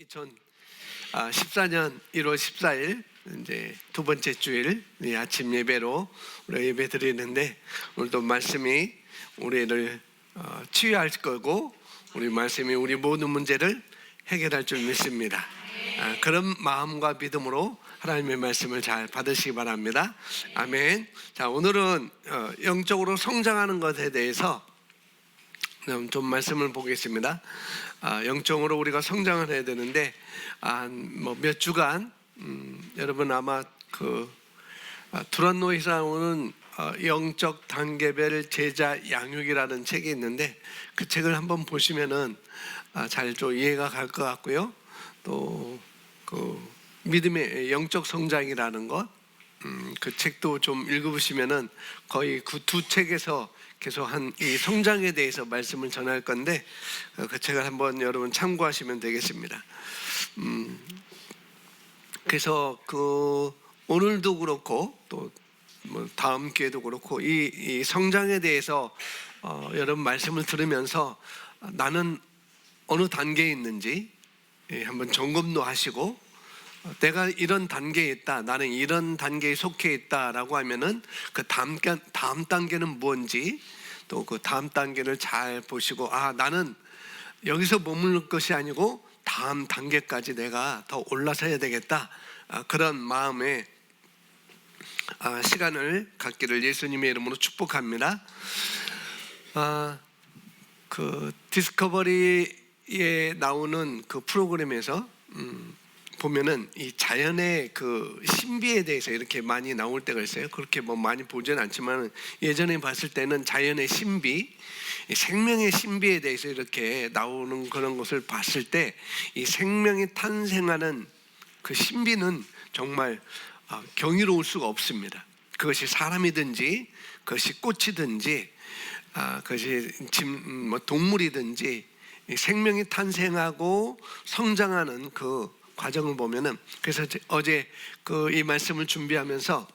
2014년 1월 14일 이제 두 번째 주일 아침 예배로 우리 예배 드리는데, 오늘도 말씀이 우리를 치유할 거고 우리 말씀이 우리 모든 문제를 해결할 줄 믿습니다. 그런 마음과 믿음으로 하나님의 말씀을 잘 받으시기 바랍니다. 아멘. 자, 오늘은 영적으로 성장하는 것에 대해서 좀 말씀을 보겠습니다. 영적으로 우리가 성장을 해야 되는데 몇 주간 여러분 아마 두란노에서 나오는 영적 단계별 제자 양육이라는 책이 있는데, 그 책을 한번 보시면은 잘 좀 이해가 갈 것 같고요. 또 믿음의 영적 성장이라는 것, 그 책도 좀 읽어보시면은 거의 그 두 책에서 계속 이 성장에 대해서 말씀을 전할 건데, 그 책을 한번 여러분 참고하시면 되겠습니다. 그래서 오늘도 그렇고 또 다음 기회도 그렇고 이 성장에 대해서 여러분 말씀을 들으면서 나는 어느 단계에 있는지 한번 점검도 하시고, 내가 이런 단계에 있다, 나는 이런 단계에 속해 있다라고 하면은 그 다음 단계는 뭔지, 또 그 다음 단계를 잘 보시고, 나는 여기서 머무를 것이 아니고 다음 단계까지 내가 더 올라서야 되겠다, 그런 마음에 시간을 갖기를 예수님의 이름으로 축복합니다. 그 디스커버리에 나오는 그 프로그램에서 보면은 이 자연의 그 신비에 대해서 이렇게 많이 나올 때가 있어요. 그렇게 많이 보지는 않지만 예전에 봤을 때는 자연의 신비, 생명의 신비에 대해서 이렇게 나오는 그런 것을 봤을 때, 이 생명이 탄생하는 그 신비는 정말 경이로울 수가 없습니다. 그것이 사람이든지, 그것이 꽃이든지, 그것이 동물이든지, 생명이 탄생하고 성장하는 그 과정을 보면은, 그래서 어제 이 말씀을 준비하면서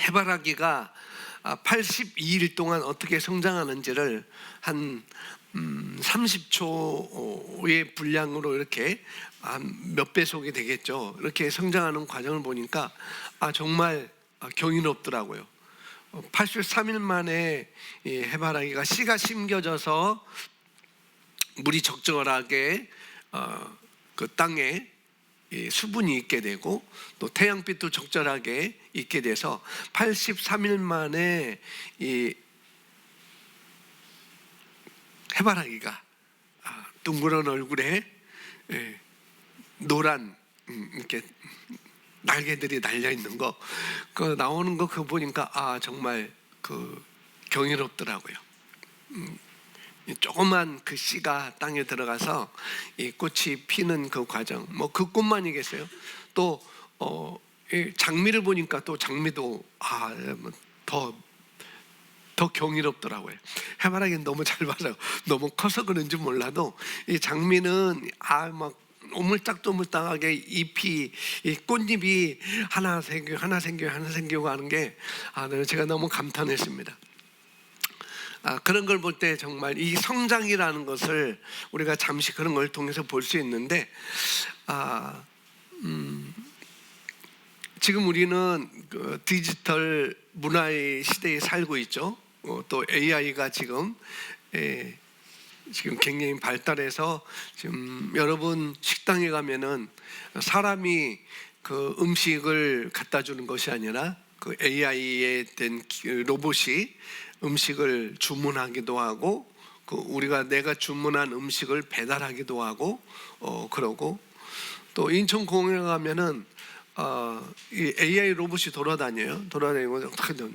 해바라기가 82일 동안 어떻게 성장하는지를 한 30초의 분량으로 이렇게 몇 배속이 되겠죠, 이렇게 성장하는 과정을 보니까 정말 경이롭더라고요. 83일 만에 이 해바라기가 씨가 심겨져서 물이 적절하게 그 땅에 수분이 있게 되고, 또 태양빛도 적절하게 있게 돼서 83일 만에 이 해바라기가 둥그런 얼굴에 노란 이렇게 날개들이 달려 있는 거, 나오는 거 그거 보니까 정말 경이롭더라고요. 조그만 그 씨가 땅에 들어가서 이 꽃이 피는 그 과정, 그 꽃만이겠어요. 또 장미를 보니까 또 장미도 더 경이롭더라고요. 해바라기는 너무 잘 봐서 너무 커서 그런지 몰라도, 이 장미는 막 오물딱오물딱하게 잎이, 이 꽃잎이 하나 생기고 하는 게 제가 너무 감탄했습니다. 그런 걸 볼 때 정말 이 성장이라는 것을 우리가 잠시 그런 걸 통해서 볼 수 있는데, 지금 우리는 디지털 문화의 시대에 살고 있죠. 또 AI가 지금 굉장히 발달해서, 지금 여러분 식당에 가면은 사람이 그 음식을 갖다 주는 것이 아니라 그 AI에 된 로봇이 음식을 주문하기도 하고, 내가 주문한 음식을 배달하기도 하고, 그러고, 또 인천공항에 가면은 이 AI 로봇이 돌아다니고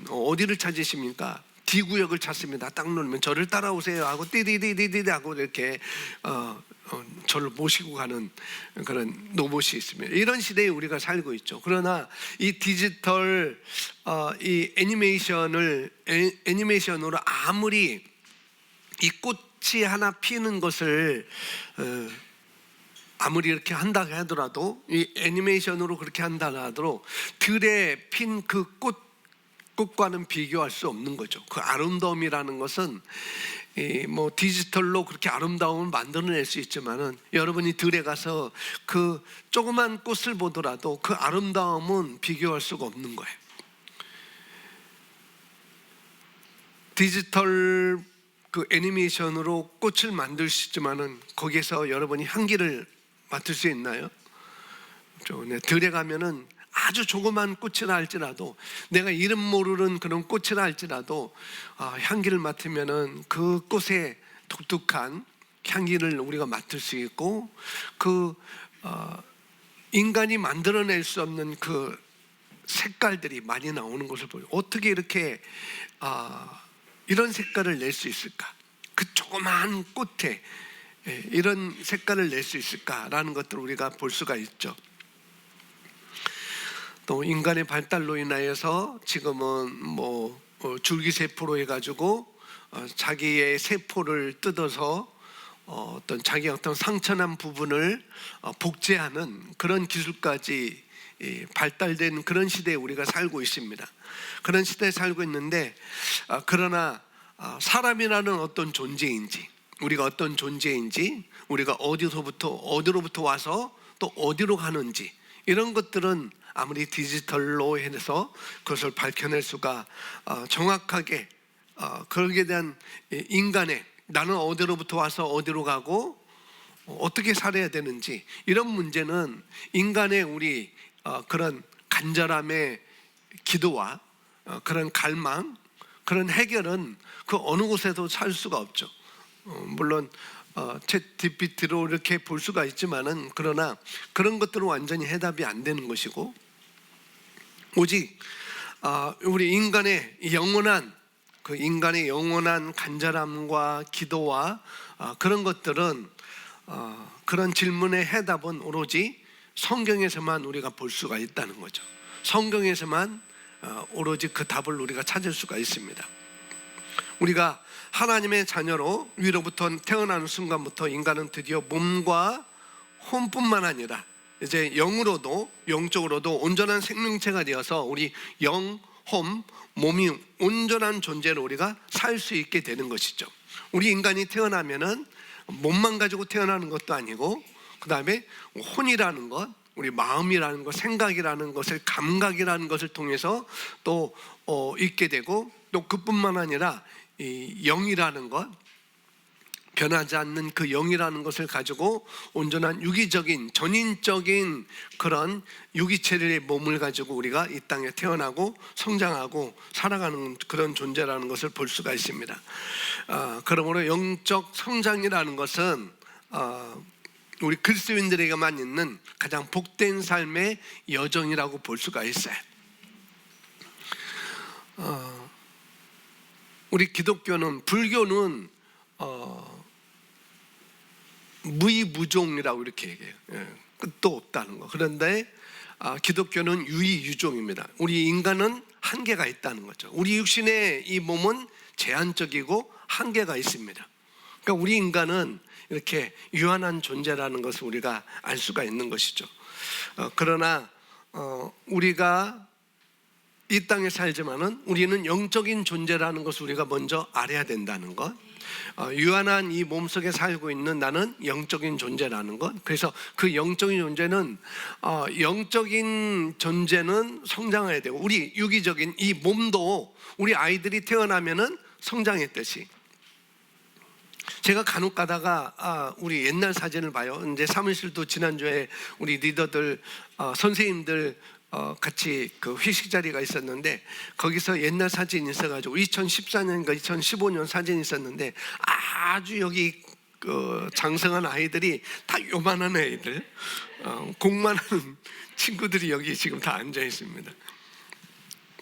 어디를 찾으십니까? D구역을 찾습니다. 딱 누르면 저를 따라오세요 하고 띠디디디디 하고 이렇게 저를 모시고 가는 그런 로봇이 있습니다. 이런 시대에 우리가 살고 있죠. 그러나 이 디지털 이 애니메이션으로 아무리 이 꽃이 하나 피는 것을 아무리 이렇게 한다 하더라도, 이 애니메이션으로 그렇게 한다 하더라도 들에 핀 그 꽃과는 비교할 수 없는 거죠. 그 아름다움이라는 것은 뭐 디지털로 그렇게 아름다움을 만들어낼 수 있지만은 여러분이 들에 가서 그 조그만 꽃을 보더라도 그 아름다움은 비교할 수가 없는 거예요. 디지털 그 애니메이션으로 꽃을 만들 수 있지만은 거기에서 여러분이 향기를 맡을 수 있나요? 들에 가면은 아주 조그만 꽃이라 할지라도, 내가 이름 모르는 그런 꽃이라 할지라도 향기를 맡으면은 그 꽃의 독특한 향기를 우리가 맡을 수 있고, 그 인간이 만들어낼 수 없는 그 색깔들이 많이 나오는 것을 보여. 어떻게 이렇게 이런 색깔을 낼 수 있을까? 그 조그만 꽃에 이런 색깔을 낼 수 있을까라는 것들을 우리가 볼 수가 있죠. 또 인간의 발달로 인하여서 지금은 뭐 줄기세포로 해가지고 자기의 세포를 뜯어서 어떤 자기 어떤 상처난 부분을 복제하는 그런 기술까지 발달된 그런 시대에 우리가 살고 있습니다. 그런 시대에 살고 있는데, 그러나 사람이라는 어떤 존재인지, 우리가 어떤 존재인지, 우리가 어디로부터 와서 또 어디로 가는지, 이런 것들은 아무리 디지털로 해서 그것을 밝혀낼 수가 정확하게 거기에 대한 인간의, 나는 어디로부터 와서 어디로 가고 어떻게 살아야 되는지, 이런 문제는 인간의 우리 그런 간절함의 기도와 그런 갈망, 그런 해결은 그 어느 곳에도 찾을 수가 없죠. 물론 챗GPT로 이렇게 볼 수가 있지만은, 그러나 그런 것들은 완전히 해답이 안 되는 것이고, 오직 우리 인간의 영원한 간절함과 기도와 그런 것들은, 그런 질문의 해답은 오로지 성경에서만 우리가 볼 수가 있다는 거죠. 성경에서만 오로지 그 답을 우리가 찾을 수가 있습니다. 우리가 하나님의 자녀로 위로부터 태어나는 순간부터 인간은 드디어 몸과 혼뿐만 아니라 이제 영적으로도 온전한 생명체가 되어서 우리 영, 혼, 몸이 온전한 존재로 우리가 살 수 있게 되는 것이죠. 우리 인간이 태어나면은 몸만 가지고 태어나는 것도 아니고, 그 다음에 혼이라는 것, 우리 마음이라는 것, 생각이라는 것을, 감각이라는 것을 통해서 또 있게 되고, 또 그뿐만 아니라 이 영이라는 것, 변하지 않는 그 영이라는 것을 가지고 온전한 유기적인 전인적인 그런 유기체의 몸을 가지고 우리가 이 땅에 태어나고 성장하고 살아가는 그런 존재라는 것을 볼 수가 있습니다. 그러므로 영적 성장이라는 것은 우리 그리스도인들에게만 있는 가장 복된 삶의 여정이라고 볼 수가 있어요. 우리 기독교는, 불교는 무이무종이라고 이렇게 얘기해요. 끝도 없다는 거. 그런데 기독교는 유이유종입니다. 우리 인간은 한계가 있다는 거죠. 우리 육신의 이 몸은 제한적이고 한계가 있습니다. 그러니까 우리 인간은 이렇게 유한한 존재라는 것을 우리가 알 수가 있는 것이죠. 그러나 우리가 이 땅에 살지만은 우리는 영적인 존재라는 것을 우리가 먼저 알아야 된다는 것. 유한한 이 몸속에 살고 있는 나는 영적인 존재라는 것. 그래서 그 영적인 존재는 성장해야 되고, 우리 유기적인 이 몸도 우리 아이들이 태어나면은 성장했듯이, 제가 간혹 가다가 우리 옛날 사진을 봐요. 이제 사무실도 지난주에 우리 리더들, 선생님들 같이 그 회식 자리가 있었는데, 거기서 옛날 사진이 있어가지고 2014년인가 2015년 사진이 있었는데, 아주 여기 그 장성한 아이들이 다 요만한 애들, 공만한 친구들이 여기 지금 다 앉아 있습니다.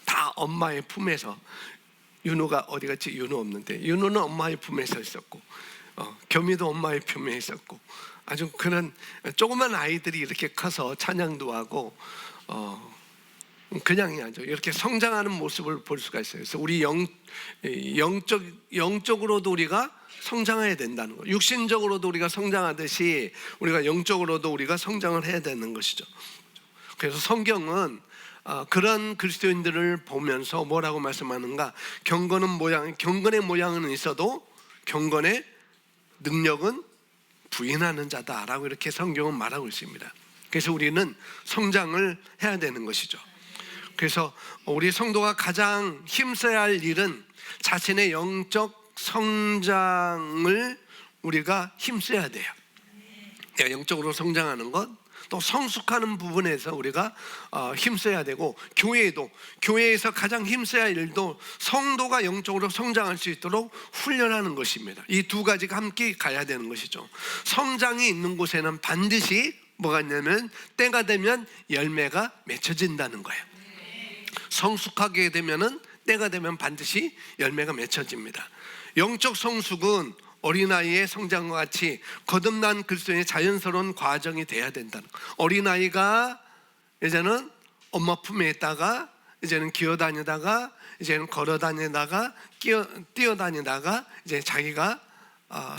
다 엄마의 품에서. 윤호가 어디 갔지? 윤호 없는데, 윤호는 엄마의 품에서 있었고, 겸이도 엄마의 품에 있었고, 아주 그런 조그만 아이들이 이렇게 커서 찬양도 하고 그냥 아주 이렇게 성장하는 모습을 볼 수가 있어요. 그래서 우리 영적으로도 우리가 성장해야 된다는 거. 육신적으로도 우리가 성장하듯이 우리가 영적으로도 우리가 성장을 해야 되는 것이죠. 그래서 성경은 그런 그리스도인들을 보면서 뭐라고 말씀하는가? 경건의 모양은 있어도 경건의 능력은 부인하는 자다라고 이렇게 성경은 말하고 있습니다. 그래서 우리는 성장을 해야 되는 것이죠. 그래서 우리 성도가 가장 힘써야 할 일은 자신의 영적 성장을 우리가 힘써야 돼요. 영적으로 성장하는 것, 또 성숙하는 부분에서 우리가 힘써야 되고, 교회에서 가장 힘써야 할 일도 성도가 영적으로 성장할 수 있도록 훈련하는 것입니다. 이 두 가지가 함께 가야 되는 것이죠. 성장이 있는 곳에는 반드시 뭐가 있냐면 때가 되면 열매가 맺혀진다는 거예요. 성숙하게 되면은 때가 되면 반드시 열매가 맺혀집니다. 영적 성숙은 어린아이의 성장과 같이 거듭난 그리스도인의 자연스러운 과정이 돼야 된다는 거예요. 어린아이가 이제는 엄마 품에 있다가 이제는 기어다니다가 이제는 걸어다니다가 뛰어다니다가 이제 자기가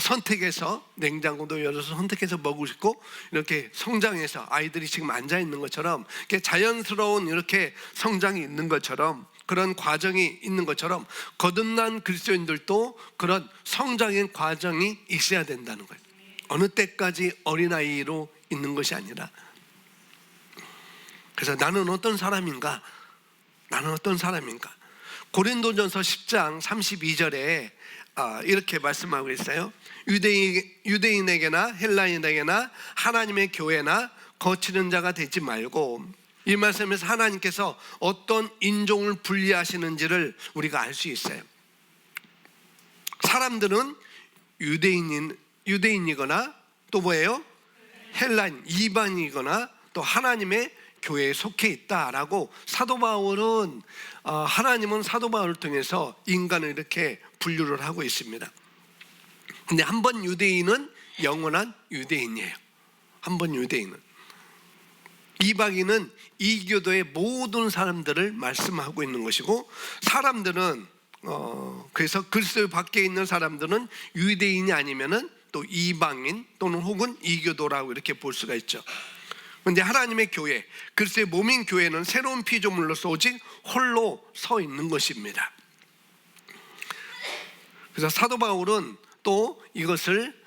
선택해서 냉장고도 열어서 선택해서 먹고 싶고 이렇게 성장해서 아이들이 지금 앉아 있는 것처럼 이렇게 자연스러운 이렇게 성장이 있는 것처럼, 그런 과정이 있는 것처럼 거듭난 그리스도인들도 그런 성장의 과정이 있어야 된다는 거예요. 어느 때까지 어린아이로 있는 것이 아니라. 그래서 나는 어떤 사람인가? 고린도전서 10장 32절에 이렇게 말씀하고 있어요. 유대인에게나 헬라인에게나 하나님의 교회나 거치는 자가 되지 말고, 이 말씀에서 하나님께서 어떤 인종을 분리하시는지를 우리가 알 수 있어요. 사람들은 유대인이거나 또 뭐예요? 헬라인, 이방이거나 또 하나님의 교회에 속해 있다라고 사도 바울은 하나님은 사도 바울을 통해서 인간을 이렇게 분류를 하고 있습니다. 근데 한 번 유대인은 영원한 유대인이에요. 한 번 유대인은. 이방인은 이교도의 모든 사람들을 말씀하고 있는 것이고, 사람들은 그래서 그리스도 밖에 있는 사람들은 유대인이 아니면은 또 이방인 또는 혹은 이교도라고 이렇게 볼 수가 있죠. 그런데 하나님의 교회, 그리스도의 몸인 교회는 새로운 피조물로서 오직 홀로 서 있는 것입니다. 그래서 사도 바울은 또 이것을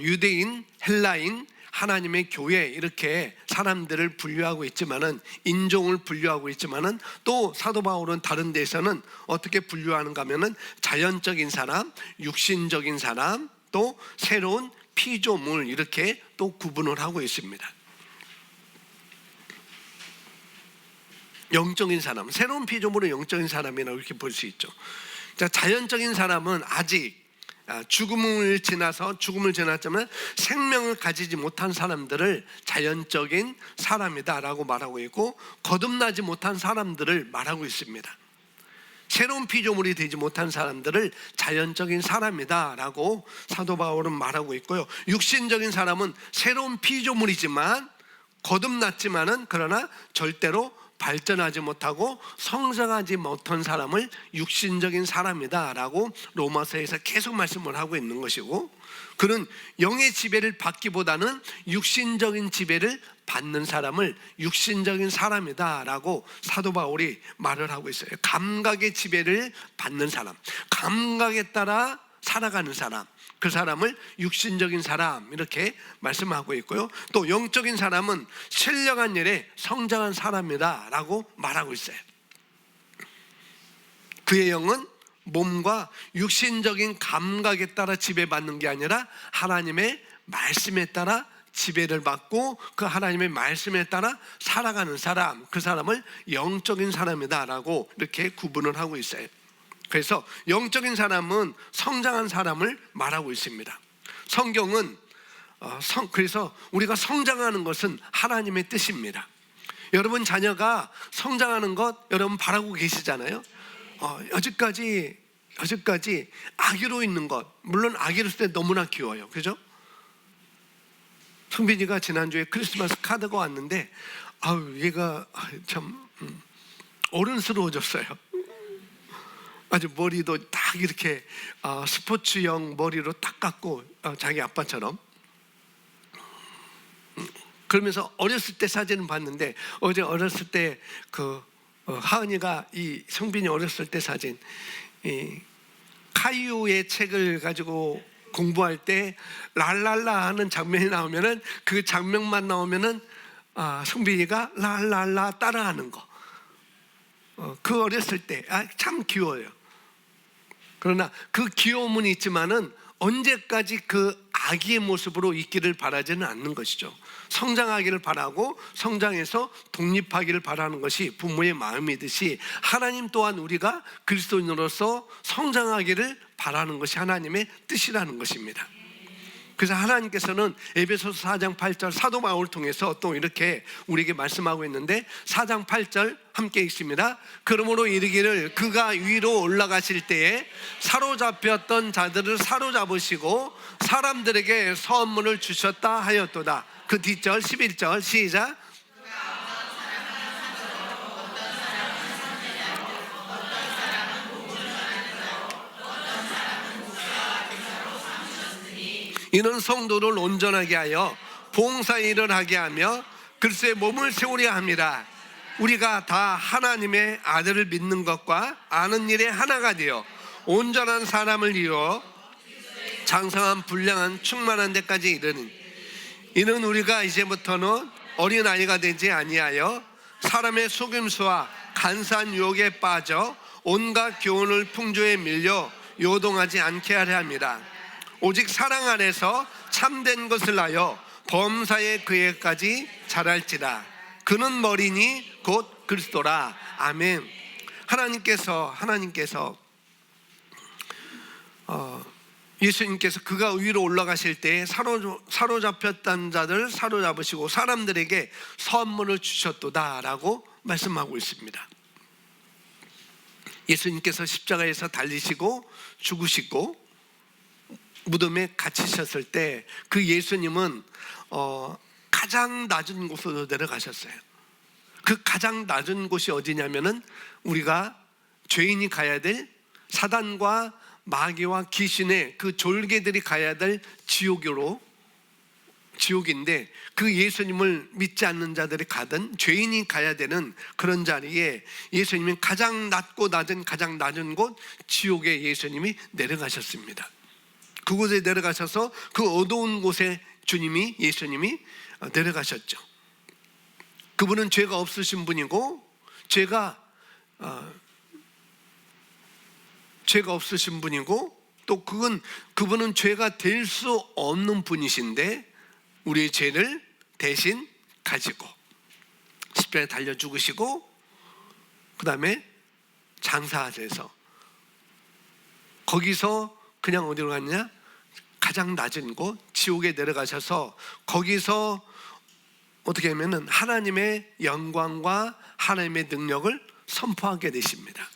유대인, 헬라인, 하나님의 교회 이렇게 사람들을 분류하고 있지만은, 인종을 분류하고 있지만은, 또 사도 바울은 다른 데서는 어떻게 분류하는가 하면은 자연적인 사람, 육신적인 사람, 또 새로운 피조물 이렇게 또 구분을 하고 있습니다. 영적인 사람, 새로운 피조물은 영적인 사람이라고 이렇게 볼 수 있죠. 자, 자연적인 사람은 아직 죽음을 지났지만 생명을 가지지 못한 사람들을 자연적인 사람이다라고 말하고 있고, 거듭나지 못한 사람들을 말하고 있습니다. 새로운 피조물이 되지 못한 사람들을 자연적인 사람이다라고 사도 바울은 말하고 있고요. 육신적인 사람은 새로운 피조물이지만 거듭났지만은 그러나 절대로 발전하지 못하고 성장하지 못한 사람을 육신적인 사람이다라고 로마서에서 계속 말씀을 하고 있는 것이고, 그는 영의 지배를 받기보다는 육신적인 지배를 받는 사람을 육신적인 사람이다라고 사도 바울이 말을 하고 있어요. 감각의 지배를 받는 사람, 감각에 따라 살아가는 사람, 그 사람을 육신적인 사람 이렇게 말씀하고 있고요. 또 영적인 사람은 신령한 일에 성장한 사람이다 라고 말하고 있어요. 그의 영은 몸과 육신적인 감각에 따라 지배받는 게 아니라 하나님의 말씀에 따라 지배를 받고 그 하나님의 말씀에 따라 살아가는 사람, 그 사람을 영적인 사람이다 라고 이렇게 구분을 하고 있어요. 그래서 영적인 사람은 성장한 사람을 말하고 있습니다. 성경은 그래서 우리가 성장하는 것은 하나님의 뜻입니다. 여러분 자녀가 성장하는 것 여러분 바라고 계시잖아요. 여지까지 아기로 있는 것, 물론 아기로 있을 때 너무나 귀여워요. 그죠? 성빈이가 지난주에 크리스마스 카드가 왔는데 얘가 참 어른스러워졌어요. 아주 머리도 딱 이렇게 스포츠형 머리로 딱 깎고 자기 아빠처럼. 그러면서 어렸을 때 사진을 봤는데, 어제 어렸을 때 하은이가 이 성빈이 어렸을 때 사진, 카이오의 책을 가지고 공부할 때 랄랄라 하는 장면이 나오면은, 그 장면만 나오면은 성빈이가 랄랄라 따라하는 거, 그 어렸을 때 참 귀여워요. 그러나 그 귀여움은 있지만은 언제까지 그 아기의 모습으로 있기를 바라지는 않는 것이죠. 성장하기를 바라고 성장해서 독립하기를 바라는 것이 부모의 마음이듯이, 하나님 또한 우리가 그리스도인으로서 성장하기를 바라는 것이 하나님의 뜻이라는 것입니다. 그래서 하나님께서는 에베소서 4장 8절 사도 바울을 통해서 또 이렇게 우리에게 말씀하고 있는데, 4장 8절 함께 읽습니다. 그러므로 이르기를 그가 위로 올라가실 때에 사로잡혔던 자들을 사로잡으시고 사람들에게 선물을 주셨다 하였도다. 그 뒷절 11절 시작. 이는 성도를 온전하게 하여 봉사일을 하게 하며 그리스도의 몸을 세우려 함이라. 우리가 다 하나님의 아들을 믿는 것과 아는 일에 하나가 되어 온전한 사람을 이루어 장성한 분량한 충만한 데까지 이르니, 이는 우리가 이제부터는 어린아이가 되지 아니하여 사람의 속임수와 간사한 유혹에 빠져 온갖 교훈을 풍조에 밀려 요동하지 않게 하려 함이라. 오직 사랑 안에서 참된 것을 하여 범사의 그에까지 자랄지라. 그는 머리니 곧 그리스도라. 아멘. 하나님께서 예수님께서 그가 위로 올라가실 때 사로잡혔던 자들을 사로잡으시고 사람들에게 선물을 주셨도다라고 말씀하고 있습니다. 예수님께서 십자가에서 달리시고 죽으시고 무덤에 갇히셨을 때 그 예수님은 가장 낮은 곳으로 내려가셨어요. 그 가장 낮은 곳이 어디냐면은 우리가 죄인이 가야 될 사단과 마귀와 귀신의 그 졸개들이 가야 될 지옥인데, 그 예수님을 믿지 않는 자들이 가든 죄인이 가야 되는 그런 자리에 예수님이 가장 낮고 가장 낮은 곳 지옥에 예수님이 내려가셨습니다. 그곳에 내려가셔서 그 어두운 곳에 예수님이 내려가셨죠. 그분은 죄가 없으신 분이고 죄가 없으신 분이고 또 그분은 죄가 될 수 없는 분이신데 우리의 죄를 대신 가지고 십자가에 달려 죽으시고 그 다음에 장사하셔서 거기서 그냥 어디로 갔냐? 가장 낮은 곳 지옥에 내려가셔서 거기서 어떻게 하면은 하나님의 영광과 하나님의 능력을 선포하게 되십니다.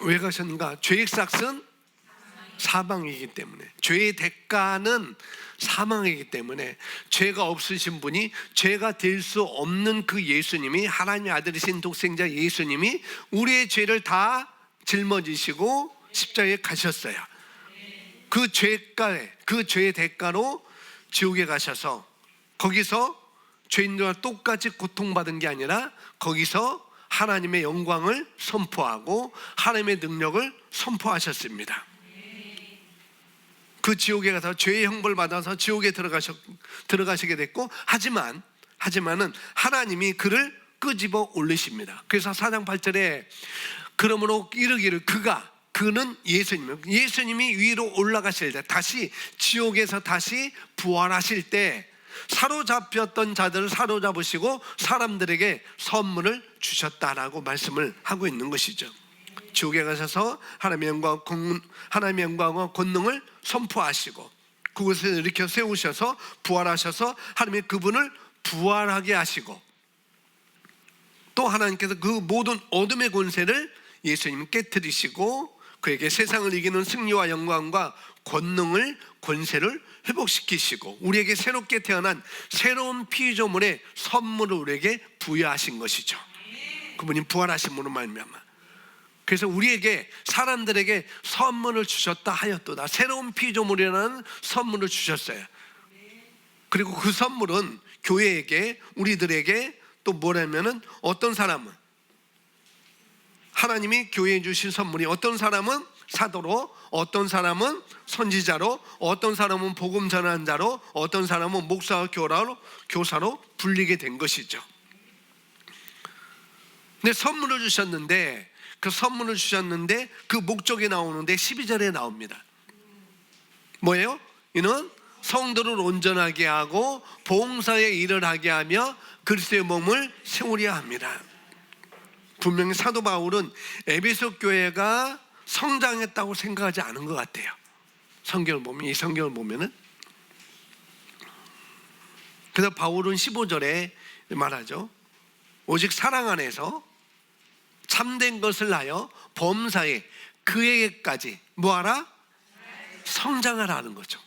왜 가셨는가? 죄의 삭은 사망이기 때문에, 죄의 대가는 사망이기 때문에 죄가 없으신 분이, 죄가 될 수 없는 그 예수님이, 하나님의 아들이신 독생자 예수님이 우리의 죄를 다 짊어지시고 십자가에 가셨어요. 그 죄의 대가로 지옥에 가셔서 거기서 죄인들과 똑같이 고통받은 게 아니라 거기서 하나님의 영광을 선포하고 하나님의 능력을 선포하셨습니다. 그 지옥에 가서 죄의 형벌 받아서 지옥에 들어가시게 됐고, 하지만은 하나님이 그를 끄집어 올리십니다. 그래서 4장 8절에 그러므로 이르기를 그는 예수님이 위로 올라가실 때, 다시 지옥에서 다시 부활하실 때 사로잡혔던 자들을 사로잡으시고 사람들에게 선물을 주셨다라고 말씀을 하고 있는 것이죠. 지옥에 가셔서 하나님의 영광과 권능을 선포하시고 그곳에 일으켜 세우셔서 부활하셔서 하나님의 그분을 부활하게 하시고, 또 하나님께서 그 모든 어둠의 권세를 예수님 깨뜨리시고 그에게 세상을 이기는 승리와 영광과 권세를 회복시키시고 우리에게 새롭게 태어난 새로운 피조물의 선물을 우리에게 부여하신 것이죠. 그분이 부활하심으로 말미암아. 그래서 우리에게, 사람들에게 선물을 주셨다 하였도다. 새로운 피조물이라는 선물을 주셨어요. 그리고 그 선물은 교회에게, 우리들에게 또 뭐라면은 어떤 사람은 하나님이 교회에 주신 선물이 어떤 사람은 사도로, 어떤 사람은 선지자로, 어떤 사람은 복음 전하는 자로, 어떤 사람은 목사와 교사로 불리게 된 것이죠. 근데 선물을 주셨는데 그 목적이 나오는데 12절에 나옵니다. 뭐예요? 이는 성도를 온전하게 하고 봉사의 일을 하게 하며 그리스도의 몸을 세우려 합니다. 분명히 사도 바울은 에베소 교회가 성장했다고 생각하지 않은 것 같아요. 이 성경을 보면은. 그래서 바울은 15절에 말하죠. 오직 사랑 안에서 참된 것을 하여 범사에 그에게까지 뭐하라? 성장하라는 거죠.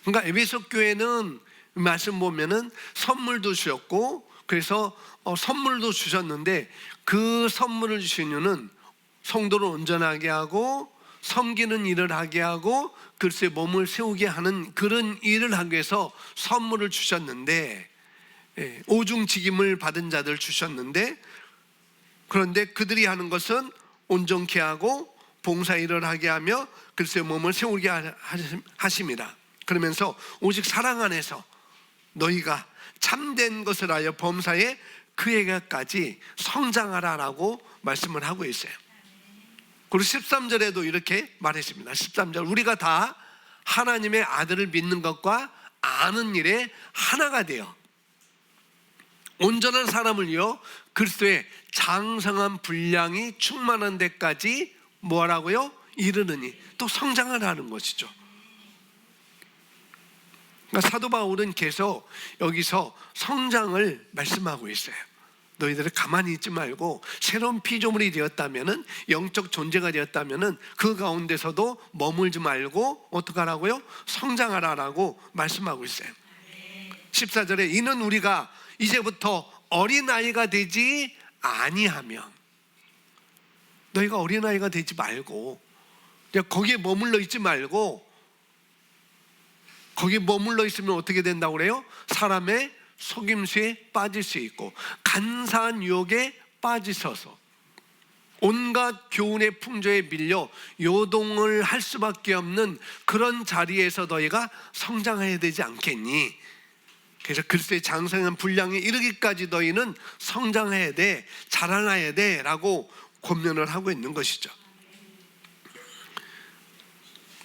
그러니까 에베소 교회는 말씀 보면은 선물도 주셨고, 그래서 선물도 주셨는데 그 선물을 주신 이유는 성도를 온전하게 하고 섬기는 일을 하게 하고 그리스도의 몸을 세우게 하는 그런 일을 하기 위해서 선물을 주셨는데, 오중직임을 받은 자들 주셨는데, 그런데 그들이 하는 것은 온전케 하고 봉사 일을 하게 하며 그리스도의 몸을 세우게 하십니다. 그러면서 오직 사랑 안에서 너희가 참된 것을 하여 범사에 그에게까지 성장하라라고 말씀을 하고 있어요. 그리고 13절에도 이렇게 말했습니다. 13절, 우리가 다 하나님의 아들을 믿는 것과 아는 일에 하나가 되어 온전한 사람을 위하여 그리스도의 장성한 분량이 충만한 데까지 뭐라고요? 이르느니, 또 성장을 하는 것이죠. 그러니까 사도 바울은 계속 여기서 성장을 말씀하고 있어요. 너희들이 가만히 있지 말고 새로운 피조물이 되었다면은, 영적 존재가 되었다면은 그 가운데서도 머물지 말고 어떻게 하라고요? 성장하라라고 말씀하고 있어요. 14절에 이는 우리가 이제부터 어린아이가 되지 아니하며, 너희가 어린아이가 되지 말고, 거기에 머물러 있지 말고, 거기에 머물러 있으면 어떻게 된다고 그래요? 사람의 속임수에 빠질 수 있고 간사한 유혹에 빠지셔서 온갖 교훈의 풍조에 밀려 요동을 할 수밖에 없는 그런 자리에서 너희가 성장해야 되지 않겠니? 그래서 그리스도의 장성한 분량에 이르기까지 너희는 성장해야 돼, 자라나야 돼 라고 권면을 하고 있는 것이죠.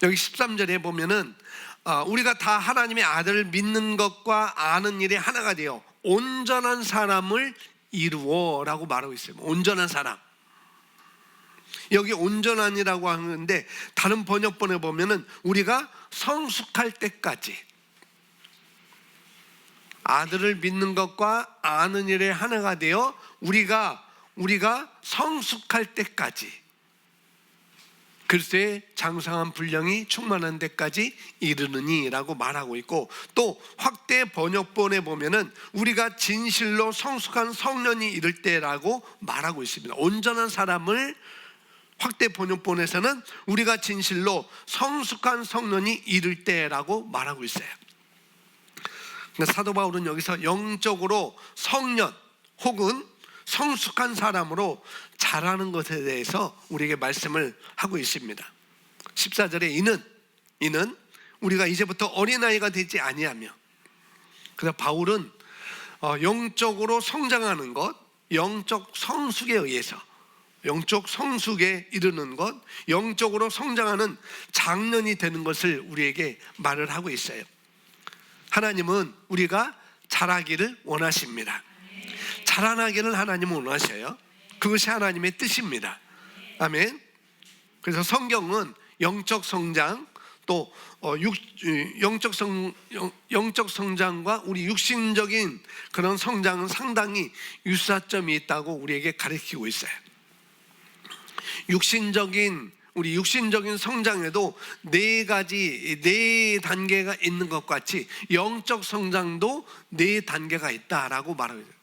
여기 13절에 보면은 우리가 다 하나님의 아들을 믿는 것과 아는 일에 하나가 되어 온전한 사람을 이루어 라고 말하고 있어요. 온전한 사람, 여기 온전한이라고 하는데 다른 번역본에 보면은 우리가 성숙할 때까지, 아들을 믿는 것과 아는 일에 하나가 되어 우리가 성숙할 때까지 그리스도의 장성한 분량이 충만한 데까지 이르느니 라고 말하고 있고, 또 확대 번역본에 보면은 우리가 진실로 성숙한 성년이 이를 때라고 말하고 있습니다. 온전한 사람을 확대 번역본에서는 우리가 진실로 성숙한 성년이 이를 때라고 말하고 있어요. 사도 바울은 여기서 영적으로 성년 혹은 성숙한 사람으로 자라는 것에 대해서 우리에게 말씀을 하고 있습니다. 14절에 이는 우리가 이제부터 어린아이가 되지 아니하며, 그래서 바울은 영적으로 성장하는 것, 영적 성숙에 의해서, 영적 성숙에 이르는 것, 영적으로 성장하는 장년이 되는 것을 우리에게 말을 하고 있어요. 하나님은 우리가 자라기를 원하십니다. 자라나기를 하나님은 원하셔요. 그것이 하나님의 뜻입니다. 아멘. 그래서 성경은 영적 성장, 또 영적 성장과 우리 육신적인 그런 성장은 상당히 유사점이 있다고 우리에게 가르치고 있어요. 우리 육신적인 성장에도 네 단계가 있는 것 같이 영적 성장도 네 단계가 있다라고 말하고 있어요.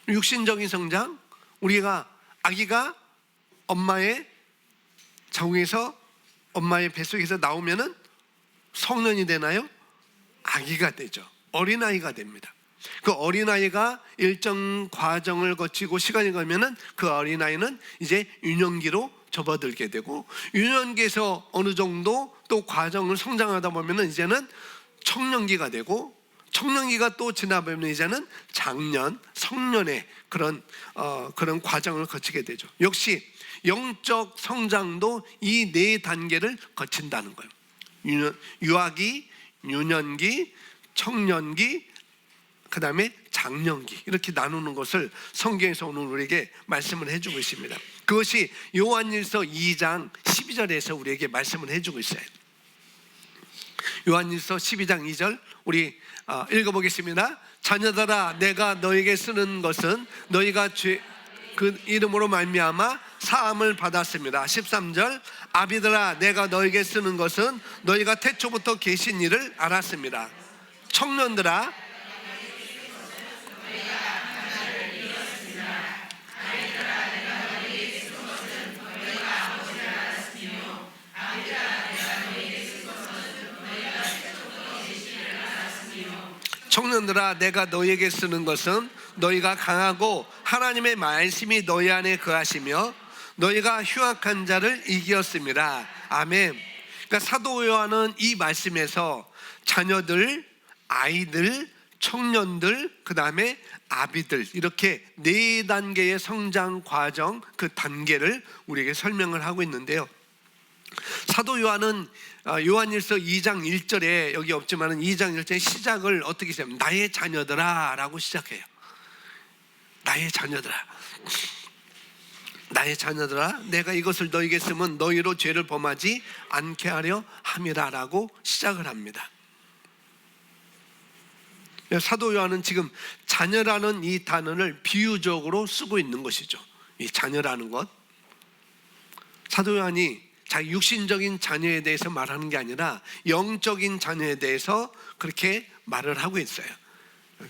육신적인 성장, 우리가 아기가 엄마의 자궁에서, 엄마의 뱃속에서 나오면은 성년이 되나요? 아기가 되죠. 어린아이가 됩니다. 그 어린아이가 일정 과정을 거치고 시간이 가면은 그 어린아이는 이제 유년기로 접어들게 되고, 유년기에서 어느 정도 또 과정을 성장하다 보면은 이제는 청년기가 되고, 청년기가 또 지나보면 이제는 장년, 성년의 그런 과정을 거치게 되죠. 역시 영적 성장도 이 네 단계를 거친다는 거예요. 유아기, 유년기, 청년기, 그 다음에 장년기, 이렇게 나누는 것을 성경에서 오늘 우리에게 말씀을 해주고 있습니다. 그것이 요한일서 2장 12절에서 우리에게 말씀을 해주고 있어요. 요한일서 12장 2절 우리 읽어보겠습니다. 자녀들아, 내가 너에게 쓰는 것은 너희가 그 이름으로 말미암아 사함을 받았습니다. 13절 아비들아, 내가 너에게 쓰는 것은 너희가 태초부터 계신 일을 알았습니다. 청년들아, 청년들아, 내가 너희에게 쓰는 것은 너희가 강하고 하나님의 말씀이 너희 안에 거하시며 너희가 휴학한 자를 이기었습니다. 아멘. 그러니까 사도 요한은 이 말씀에서 자녀들, 아이들, 청년들, 그 다음에 아비들, 이렇게 네 단계의 성장 과정, 그 단계를 우리에게 설명을 하고 있는데요. 사도 요한은 요한일서 2장 1절에 여기 없지만 2장 1절에 시작을 어떻게 시작해요? 나의 자녀들아 라고 시작해요. 나의 자녀들아, 나의 자녀들아, 내가 이것을 너희에게 쓰면 너희로 죄를 범하지 않게 하려 함이라 라고 시작을 합니다. 사도 요한은 지금 자녀라는 이 단어를 비유적으로 쓰고 있는 것이죠. 이 자녀라는 것, 사도 요한이 자기 육신적인 자녀에 대해서 말하는 게 아니라 영적인 자녀에 대해서 그렇게 말을 하고 있어요.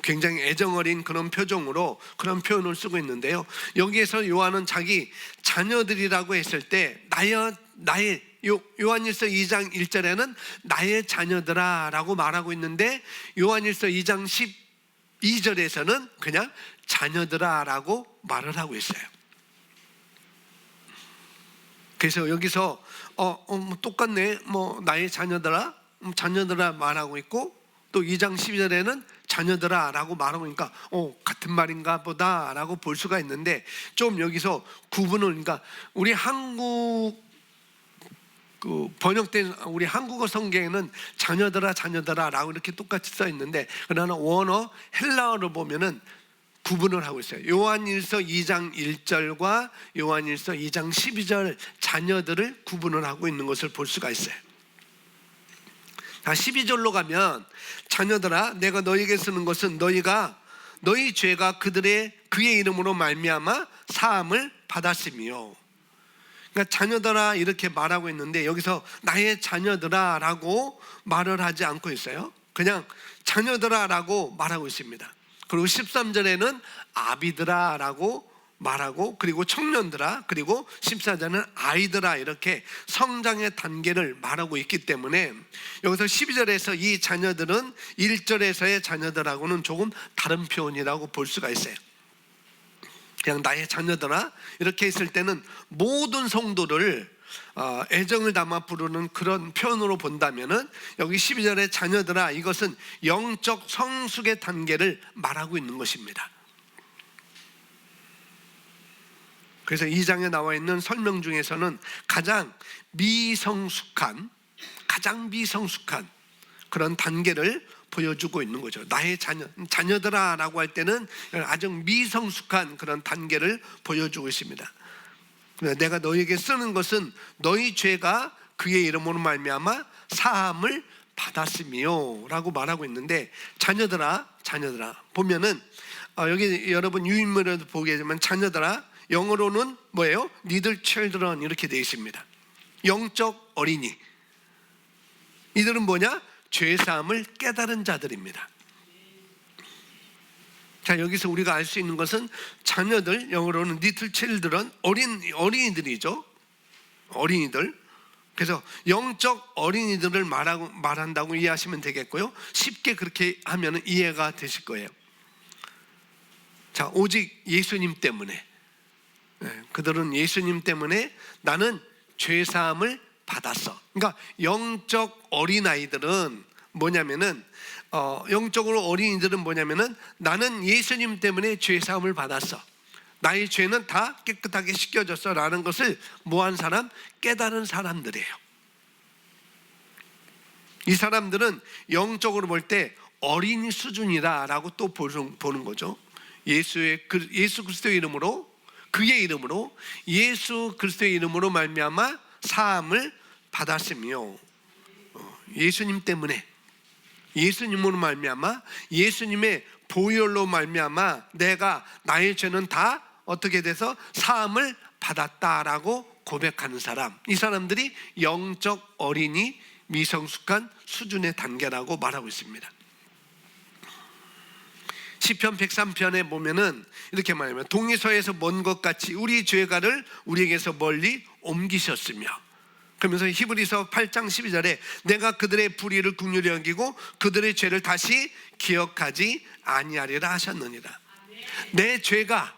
굉장히 애정어린 그런 표정으로 그런 표현을 쓰고 있는데요. 여기에서 요한은 자기 자녀들이라고 했을 때 나의 요한일서 2장 1절에는 나의 자녀들아 라고 말하고 있는데, 요한일서 2장 12절에서는 그냥 자녀들아 라고 말을 하고 있어요. 그래서 여기서 똑같네, 나의 자녀들아, 자녀들아 말하고 있고, 또 2장 12절에는 자녀들아 라고 말하고 있으니까 같은 말인가 보다 라고 볼 수가 있는데, 좀 여기서 구분을, 그러니까 우리 한국 번역된 우리 한국어 성경에는 자녀들아 자녀들아 라고 이렇게 똑같이 써 있는데, 그러나 원어 헬라어로 보면은 구분을 하고 있어요. 요한일서 2장 1절과 요한일서 2장 12절 자녀들을 구분을 하고 있는 것을 볼 수가 있어요. 12절로 가면 자녀들아, 내가 너희에게 쓰는 것은 너희 죄가 그의 이름으로 말미암아 사함을 받았으며, 그러니까 자녀들아 이렇게 말하고 있는데, 여기서 나의 자녀들아 라고 말을 하지 않고 있어요. 그냥 자녀들아 라고 말하고 있습니다. 그리고 13절에는 아비들아 라고 말하고, 그리고 청년들아, 그리고 14절은 아이들아, 이렇게 성장의 단계를 말하고 있기 때문에 여기서 12절에서 이 자녀들은 1절에서의 자녀들하고는 조금 다른 표현이라고 볼 수가 있어요. 그냥 나의 자녀들아 이렇게 했을 때는 모든 성도를 애정을 담아 부르는 그런 표현으로 본다면은, 여기 12절의 자녀들아, 이것은 영적 성숙의 단계를 말하고 있는 것입니다. 그래서 이 장에 나와 있는 설명 중에서는 가장 미성숙한 그런 단계를 보여주고 있는 거죠. 나의 자녀들아 라고 할 때는 아주 미성숙한 그런 단계를 보여주고 있습니다. 내가 너희에게 쓰는 것은 너희 죄가 그의 이름으로 말미암아 사함을 받았으며 라고 말하고 있는데, 자녀들아 보면은 여기 여러분 유인물에도 보게 되면 자녀들아, 영어로는 뭐예요? 니들 children 이렇게 되어 있습니다. 영적 어린이. 이들은 뭐냐? 죄사함을 깨달은 자들입니다. 자, 여기서 우리가 알 수 있는 것은 자녀들, 영어로는 little children, 어린이들이죠. 어린이들. 그래서 영적 어린이들을 말한다고 이해하시면 되겠고요. 쉽게 그렇게 하면 이해가 되실 거예요. 자, 오직 예수님 때문에, 그들은 예수님 때문에 나는 죄사함을 받았어. 그러니까 영적 어린아이들은 뭐냐면은 영적으로 어린이들은 뭐냐면은 나는 예수님 때문에 죄사함을 받았어. 나의 죄는 다 깨끗하게 씻겨졌어 라는 것을 뭐한 사람? 깨달은 사람들이에요. 이 사람들은 영적으로 볼 때 어린이 수준이다라고 또 보는 거죠. 예수 그리스도의 이름으로, 그의 이름으로, 예수 그리스도의 이름으로 말미암아 사함을 받았으며, 예수님 때문에, 예수님으로 말미암아, 예수님의 보혈로 말미암아 내가 나의 죄는 다 어떻게 돼서 사함을 받았다라고 고백하는 사람, 이 사람들이 영적 어린이 미성숙한 수준의 단계라고 말하고 있습니다. 시편 103편에 보면은 이렇게 말하면 동에서에서 먼 것 같이 우리 죄가를 우리에게서 멀리 옮기셨으며, 그러면서 히브리서 8장 12절에 내가 그들의 불의를 긍휼히 여기고 그들의 죄를 다시 기억하지 아니하리라 하셨느니라. 내 죄가,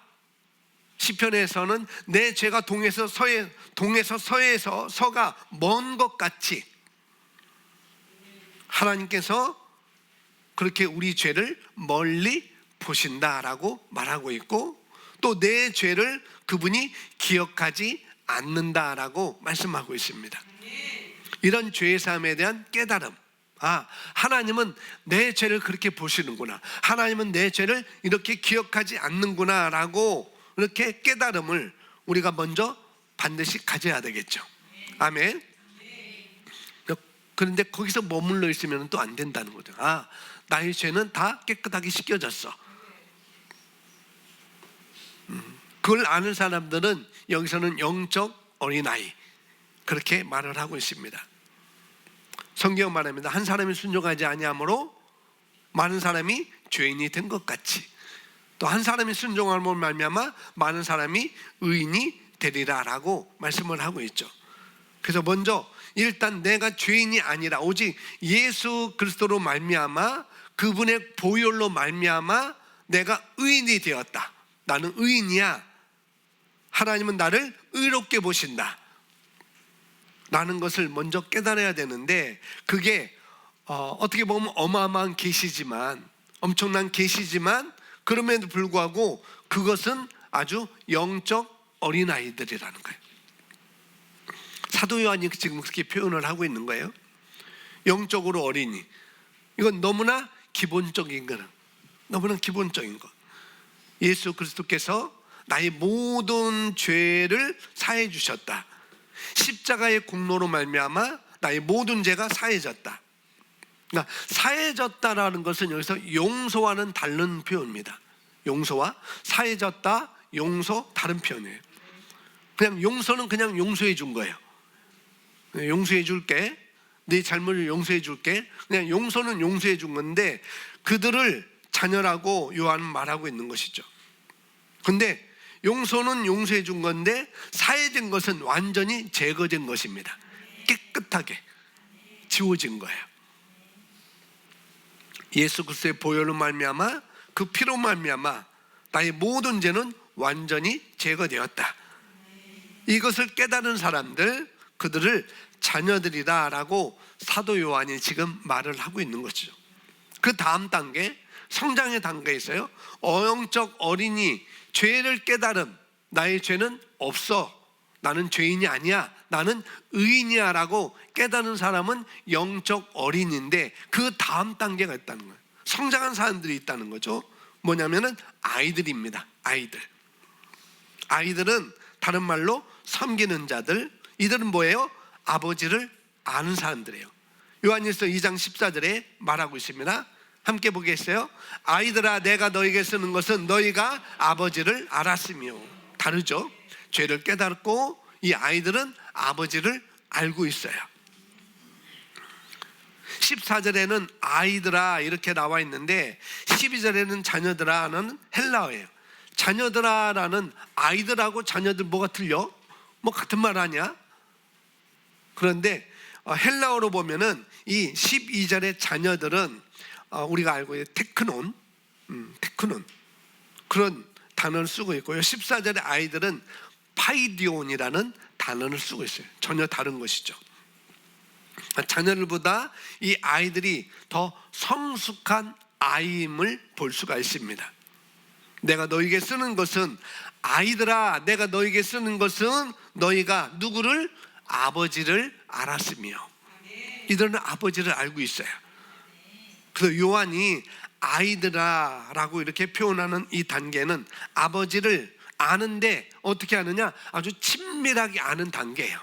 시편에서는 내 죄가 동에서 서에서 서가 먼 것 같이 하나님께서 그렇게 우리 죄를 멀리 보신다라고 말하고 있고, 또 내 죄를 그분이 기억하지 않는다라고 말씀하고 있습니다. 이런 죄의 삶에 대한 깨달음, 하나님은 내 죄를 그렇게 보시는구나, 하나님은 내 죄를 이렇게 기억하지 않는구나 라고 이렇게 깨달음을 우리가 먼저 반드시 가져야 되겠죠. 아멘. 그런데 거기서 머물러 있으면 또 안 된다는 거죠. 나의 죄는 다 깨끗하게 씻겨졌어. 그걸 아는 사람들은 여기서는 영적 어린아이, 그렇게 말을 하고 있습니다. 성경 말합니다. 한 사람이 순종하지 아니하므로 많은 사람이 죄인이 된 것 같이, 또 한 사람이 순종함으로 말미암아 많은 사람이 의인이 되리라라고 말씀을 하고 있죠. 그래서 먼저 일단 내가 죄인이 아니라 오직 예수 그리스도로 말미암아, 그분의 보혈로 말미암아 내가 의인이 되었다. 나는 의인이야. 하나님은 나를 의롭게 보신다 라는 것을 먼저 깨달아야 되는데, 그게 어떻게 보면 어마어마한 계시지만, 엄청난 계시지만, 그럼에도 불구하고 그것은 아주 영적 어린아이들이라는 거예요. 사도 요한이 지금 그렇게 표현을 하고 있는 거예요. 영적으로 어린이, 이건 너무나 기본적인 거는, 너무나 기본적인 것. 예수 그리스도께서 나의 모든 죄를 사해 주셨다. 십자가의 공로로 말미암아 나의 모든 죄가 사해졌다. 그러니까 사해졌다라는 것은 여기서 용서와는 다른 표현입니다. 용서와 사해졌다, 용서 다른 표현이에요. 그냥 용서는 그냥 용서해 준 거예요. 용서해 줄게, 네 잘못을 용서해 줄게, 그냥 용서는 용서해 준 건데, 그들을 자녀라고 요한은 말하고 있는 것이죠. 근데 용서는 용서해 준 건데 사해진 것은 완전히 제거된 것입니다. 깨끗하게 지워진 거예요. 예수 그리스도의 보혈로 말미암아, 그 피로 말미암아 나의 모든 죄는 완전히 제거되었다. 이것을 깨달은 사람들, 그들을 자녀들이다 라고 사도 요한이 지금 말을 하고 있는 것이죠. 그 다음 단계, 성장의 단계에 있어요. 영적 어린이, 죄를 깨달음, 나의 죄는 없어, 나는 죄인이 아니야, 나는 의인이야 라고 깨달은 사람은 영적 어린인데, 그 다음 단계가 있다는 거예요. 성장한 사람들이 있다는 거죠. 뭐냐면은 아이들입니다. 아이들은 다른 말로 섬기는 자들, 이들은 뭐예요? 아버지를 아는 사람들이에요. 요한일서 2장 14절에 말하고 있습니다. 함께 보겠어요? 아이들아, 내가 너에게 쓰는 것은 너희가 아버지를 알았으며. 다르죠? 죄를 깨닫고 이 아이들은 아버지를 알고 있어요. 14절에는 아이들아 이렇게 나와 있는데 12절에는 자녀들아는 헬라어예요. 자녀들아라는, 아이들하고 자녀들 뭐가 틀려? 뭐 같은 말 아니야? 그런데 헬라어로 보면은 이 12절의 자녀들은 우리가 알고 있는 테크논, 그런 단어를 쓰고 있고요. 14절의 아이들은 파이디온이라는 단어를 쓰고 있어요. 전혀 다른 것이죠. 자녀들보다 이 아이들이 더 성숙한 아이임을 볼 수가 있습니다. 내가 너에게 쓰는 것은, 아이들아, 내가 너에게 쓰는 것은 너희가 누구를? 아버지를 알았으며. 이들은 아버지를 알고 있어요. 그래서 요한이 아이들아 라고 이렇게 표현하는 이 단계는 아버지를 아는데 어떻게 아느냐? 아주 친밀하게 아는 단계예요.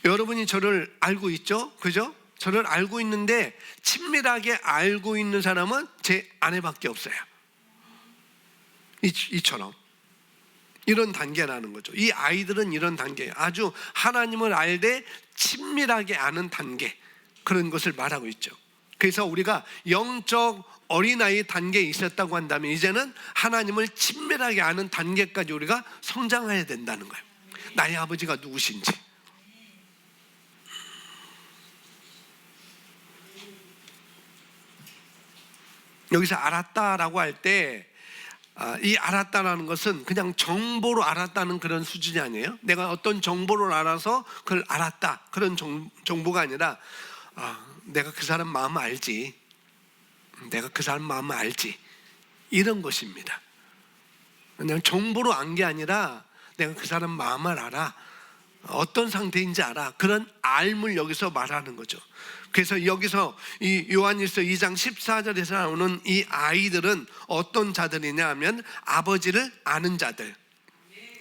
여러분이 저를 알고 있죠? 그죠? 저를 알고 있는데 친밀하게 알고 있는 사람은 제 아내밖에 없어요. 이처럼 이런 단계라는 거죠. 이 아이들은 이런 단계예요. 아주 하나님을 알되 친밀하게 아는 단계, 그런 것을 말하고 있죠. 그래서 우리가 영적 어린아이 단계에 있었다고 한다면 이제는 하나님을 친밀하게 아는 단계까지 우리가 성장해야 된다는 거예요. 나의 아버지가 누구신지. 여기서 알았다라고 할 때 이 알았다라는 것은 그냥 정보로 알았다는 그런 수준이 아니에요. 내가 어떤 정보를 알아서 그걸 알았다, 그런 정보가 아니라 내가 그 사람 마음을 알지, 내가 그 사람 마음을 알지, 이런 것입니다. 그냥 정보로 안 게 아니라 내가 그 사람 마음을 알아, 어떤 상태인지 알아, 그런 알물 여기서 말하는 거죠. 그래서 여기서 이 요한일서 2장 14절에서 나오는 이 아이들은 어떤 자들이냐 하면 아버지를 아는 자들,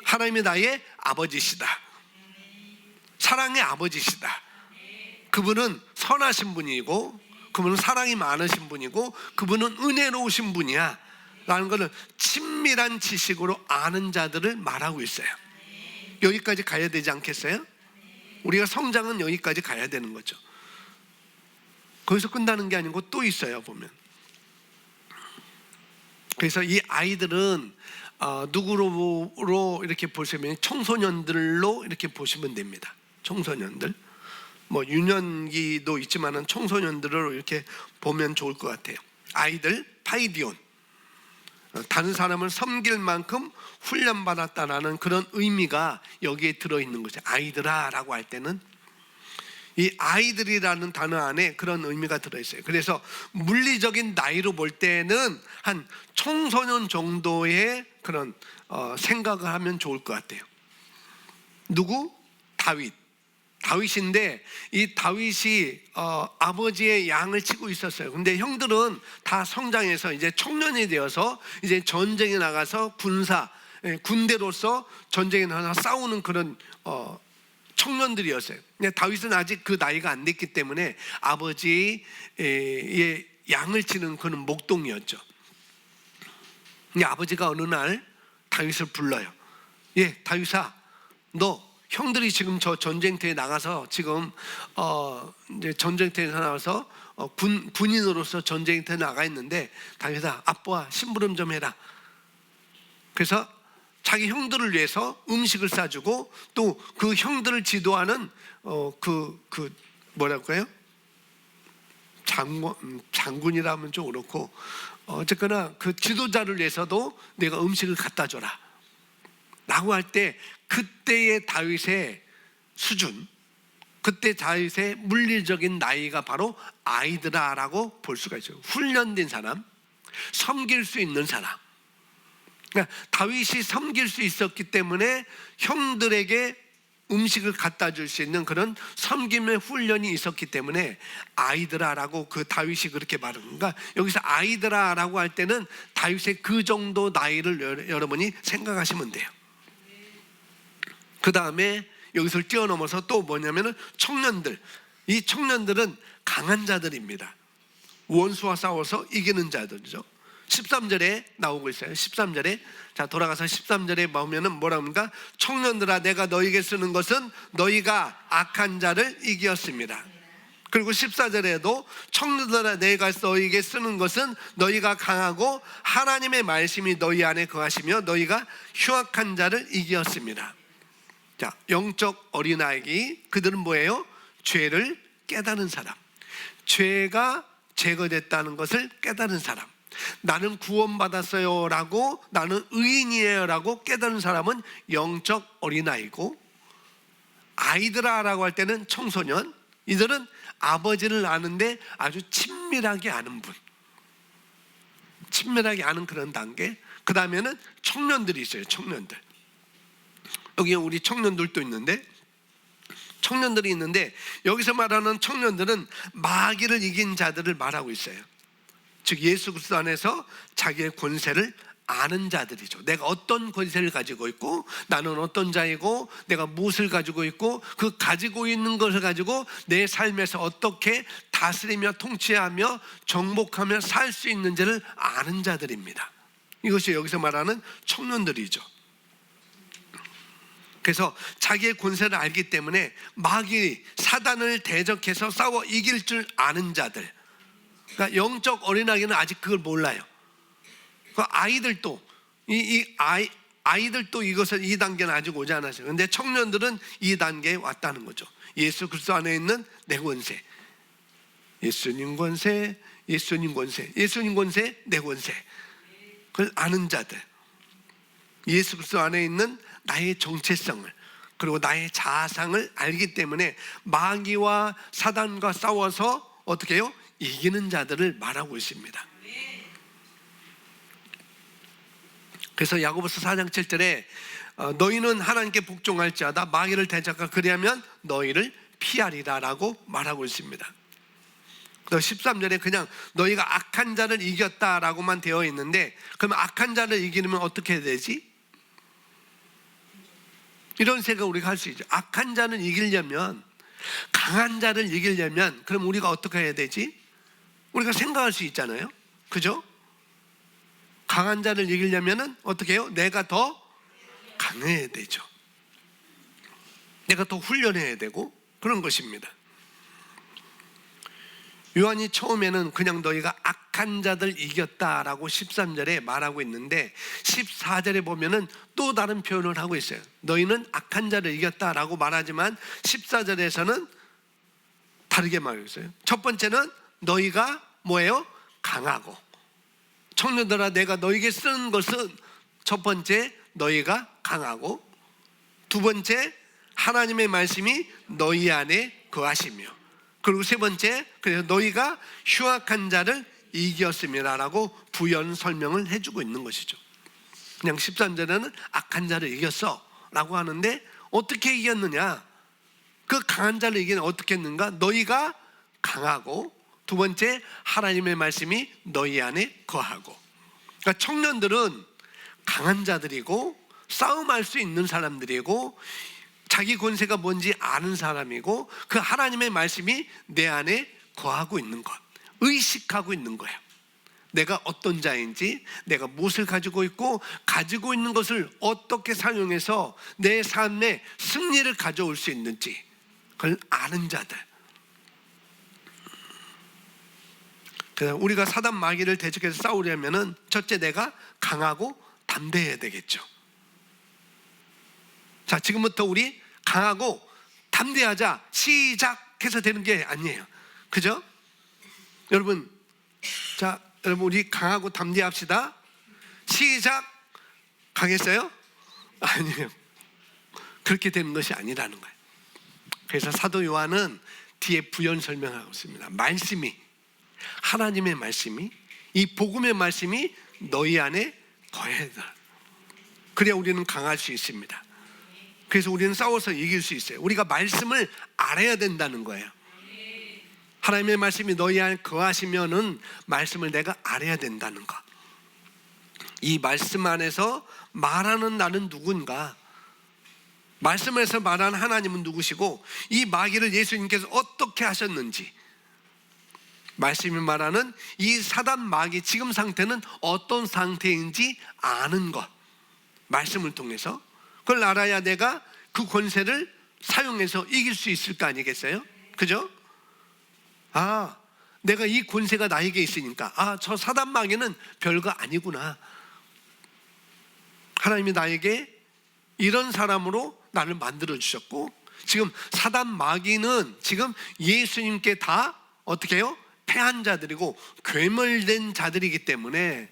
하나님이 나의 아버지시다, 사랑의 아버지시다, 그분은 선하신 분이고 그분은 사랑이 많으신 분이고 그분은 은혜로우신 분이야 라는 것을 친밀한 지식으로 아는 자들을 말하고 있어요. 여기까지 가야 되지 않겠어요? 우리가 성장은 여기까지 가야 되는 거죠. 거기서 끝나는 게 아니고 또 있어요, 보면. 그래서 이 아이들은 누구로 이렇게 보시면 청소년들로 이렇게 보시면 됩니다. 청소년들, 뭐 유년기도 있지만은 청소년들로 이렇게 보면 좋을 것 같아요. 아이들, 파이디온, 다른 사람을 섬길 만큼 훈련받았다라는 그런 의미가 여기에 들어있는 거죠. 아이들아 라고 할 때는 이 아이들이라는 단어 안에 그런 의미가 들어있어요. 그래서 물리적인 나이로 볼 때는 한 청소년 정도의 그런 생각을 하면 좋을 것 같아요. 누구? 다윗인데 이 다윗이 아버지의 양을 치고 있었어요. 근데 형들은 다 성장해서 이제 청년이 되어서 이제 전쟁에 나가서 군대로서 전쟁에 나가서 싸우는 그런 청년들이었어요. 근데 다윗은 아직 그 나이가 안 됐기 때문에 아버지의 양을 치는 그런 목동이었죠. 근데 아버지가 어느 날 다윗을 불러요. 예, 다윗아, 너 형들이 지금 저 전쟁터에 나가서 지금 이제 전쟁터에 나가서 군인으로서 전쟁터에 나가 있는데, 다윗아, 아빠와 심부름 좀 해라. 그래서 자기 형들을 위해서 음식을 싸주고 또 그 형들을 지도하는 뭐라고 해요? 장군이라면 좀 그렇고 어쨌거나 그 지도자를 위해서도 내가 음식을 갖다 줘라 라고 할 때, 그때의 다윗의 수준, 그때 다윗의 물리적인 나이가 바로 아이들아라고 볼 수가 있어요. 훈련된 사람, 섬길 수 있는 사람. 그러니까 다윗이 섬길 수 있었기 때문에 형들에게 음식을 갖다 줄 수 있는 그런 섬김의 훈련이 있었기 때문에 아이들아라고 그 다윗이 그렇게 말하는 건가. 여기서 아이들아라고 할 때는 다윗의 그 정도 나이를 여러분이 생각하시면 돼요. 그 다음에 여기서 뛰어넘어서 또 뭐냐면은 청년들. 이 청년들은 강한 자들입니다. 원수와 싸워서 이기는 자들이죠. 13절에 나오고 있어요. 13절에, 자 돌아가서 13절에 보면은 뭐라고 합니까? 청년들아, 내가 너희에게 쓰는 것은 너희가 악한 자를 이기었습니다. 그리고 14절에도 청년들아, 내가 너희에게 쓰는 것은 너희가 강하고 하나님의 말씀이 너희 안에 거하시며 너희가 흉악한 자를 이기었습니다. 자, 영적 어린아이, 그들은 뭐예요? 죄를 깨달은 사람, 죄가 제거됐다는 것을 깨달은 사람, 나는 구원받았어요 라고, 나는 의인이에요 라고 깨달은 사람은 영적 어린아이고, 아이들아 라고 할 때는 청소년, 이들은 아버지를 아는데 아주 친밀하게 아는 분, 친밀하게 아는 그런 단계. 그 다음에는 청년들이 있어요. 청년들. 여기 우리 청년들도 있는데, 청년들이 있는데, 여기서 말하는 청년들은 마귀를 이긴 자들을 말하고 있어요. 즉 예수 그리스도 안에서 자기의 권세를 아는 자들이죠. 내가 어떤 권세를 가지고 있고, 나는 어떤 자이고, 내가 무엇을 가지고 있고, 그 가지고 있는 것을 가지고 내 삶에서 어떻게 다스리며 통치하며 정복하며 살 수 있는지를 아는 자들입니다. 이것이 여기서 말하는 청년들이죠. 그래서 자기의 권세를 알기 때문에 마귀 사단을 대적해서 싸워 이길 줄 아는 자들. 그러니까 영적 어린아이는 아직 그걸 몰라요. 그 아이들도 아이들도 이것을 이 단계는 아직 오지 않았어요. 그런데 청년들은 이 단계에 왔다는 거죠. 예수 그리스도 안에 있는 내 권세, 예수님 권세, 예수님 권세, 예수님 권세, 내 권세, 그걸 아는 자들. 예수 그리스도 안에 있는 나의 정체성을, 그리고 나의 자아상을 알기 때문에 마귀와 사단과 싸워서 어떻게 해요? 이기는 자들을 말하고 있습니다. 그래서 야고보서 4장 7절에 너희는 하나님께 복종할지어다 마귀를 대적하라 그리하면 너희를 피하리라 라고 말하고 있습니다. 13절에 그냥 너희가 악한 자를 이겼다라고만 되어 있는데, 그러면 악한 자를 이기려면 어떻게 해야 되지? 이런 생각 우리가 할 수 있죠. 악한 자를 이기려면, 강한 자를 이기려면 그럼 우리가 어떻게 해야 되지? 우리가 생각할 수 있잖아요. 그죠? 강한 자를 이기려면 어떻게 해요? 내가 더 강해야 되죠. 내가 더 훈련해야 되고 그런 것입니다. 요한이 처음에는 그냥 너희가 악한 자들 이겼다라고 13절에 말하고 있는데, 14절에 보면은 또 다른 표현을 하고 있어요. 너희는 악한 자를 이겼다라고 말하지만 14절에서는 다르게 말하고 있어요. 첫 번째는 너희가 뭐예요? 강하고. 청년들아, 내가 너희에게 쓰는 것은 첫 번째 너희가 강하고, 두 번째 하나님의 말씀이 너희 안에 거하시며, 그리고 세 번째 그래서 너희가 흉악한 자를 이겼음이라라고 부연 설명을 해주고 있는 것이죠. 그냥 13절에는 악한 자를 이겼어 라고 하는데, 어떻게 이겼느냐? 그 강한 자를 이기는 어떻게 했는가? 너희가 강하고, 두 번째 하나님의 말씀이 너희 안에 거하고. 그러니까 청년들은 강한 자들이고 싸움할 수 있는 사람들이고 자기 권세가 뭔지 아는 사람이고, 그 하나님의 말씀이 내 안에 거하고 있는 것, 의식하고 있는 거예요. 내가 어떤 자인지, 내가 무엇을 가지고 있고 가지고 있는 것을 어떻게 사용해서 내 삶에 승리를 가져올 수 있는지 그걸 아는 자들. 그래서 우리가 사단 마귀를 대적해서 싸우려면은 첫째 내가 강하고 담대해야 되겠죠. 자, 지금부터 우리 강하고 담대하자 시작해서 되는 게 아니에요. 그죠? 여러분, 자, 여러분 우리 강하고 담대합시다. 시작. 가겠어요? 아니에요. 그렇게 되는 것이 아니라는 거예요. 그래서 사도 요한은 뒤에 부연 설명하고 있습니다. 말씀이, 하나님의 말씀이, 이 복음의 말씀이 너희 안에 거해야 돼. 그래야 우리는 강할 수 있습니다. 그래서 우리는 싸워서 이길 수 있어요. 우리가 말씀을 알아야 된다는 거예요. 하나님의 말씀이 너희 안에 거하시면은 말씀을 내가 알아야 된다는 것. 이 말씀 안에서 말하는 나는 누군가, 말씀에서 말하는 하나님은 누구시고, 이 마귀를 예수님께서 어떻게 하셨는지, 말씀이 말하는 이 사단 마귀 지금 상태는 어떤 상태인지 아는 것, 말씀을 통해서 그걸 알아야 내가 그 권세를 사용해서 이길 수 있을 거 아니겠어요? 그죠? 아, 내가 이 권세가 나에게 있으니까, 아, 저 사단 마귀는 별거 아니구나. 하나님이 나에게 이런 사람으로 나를 만들어 주셨고, 지금 사단 마귀는 지금 예수님께 다 어떻게 해요? 패한 자들이고 괴멸된 자들이기 때문에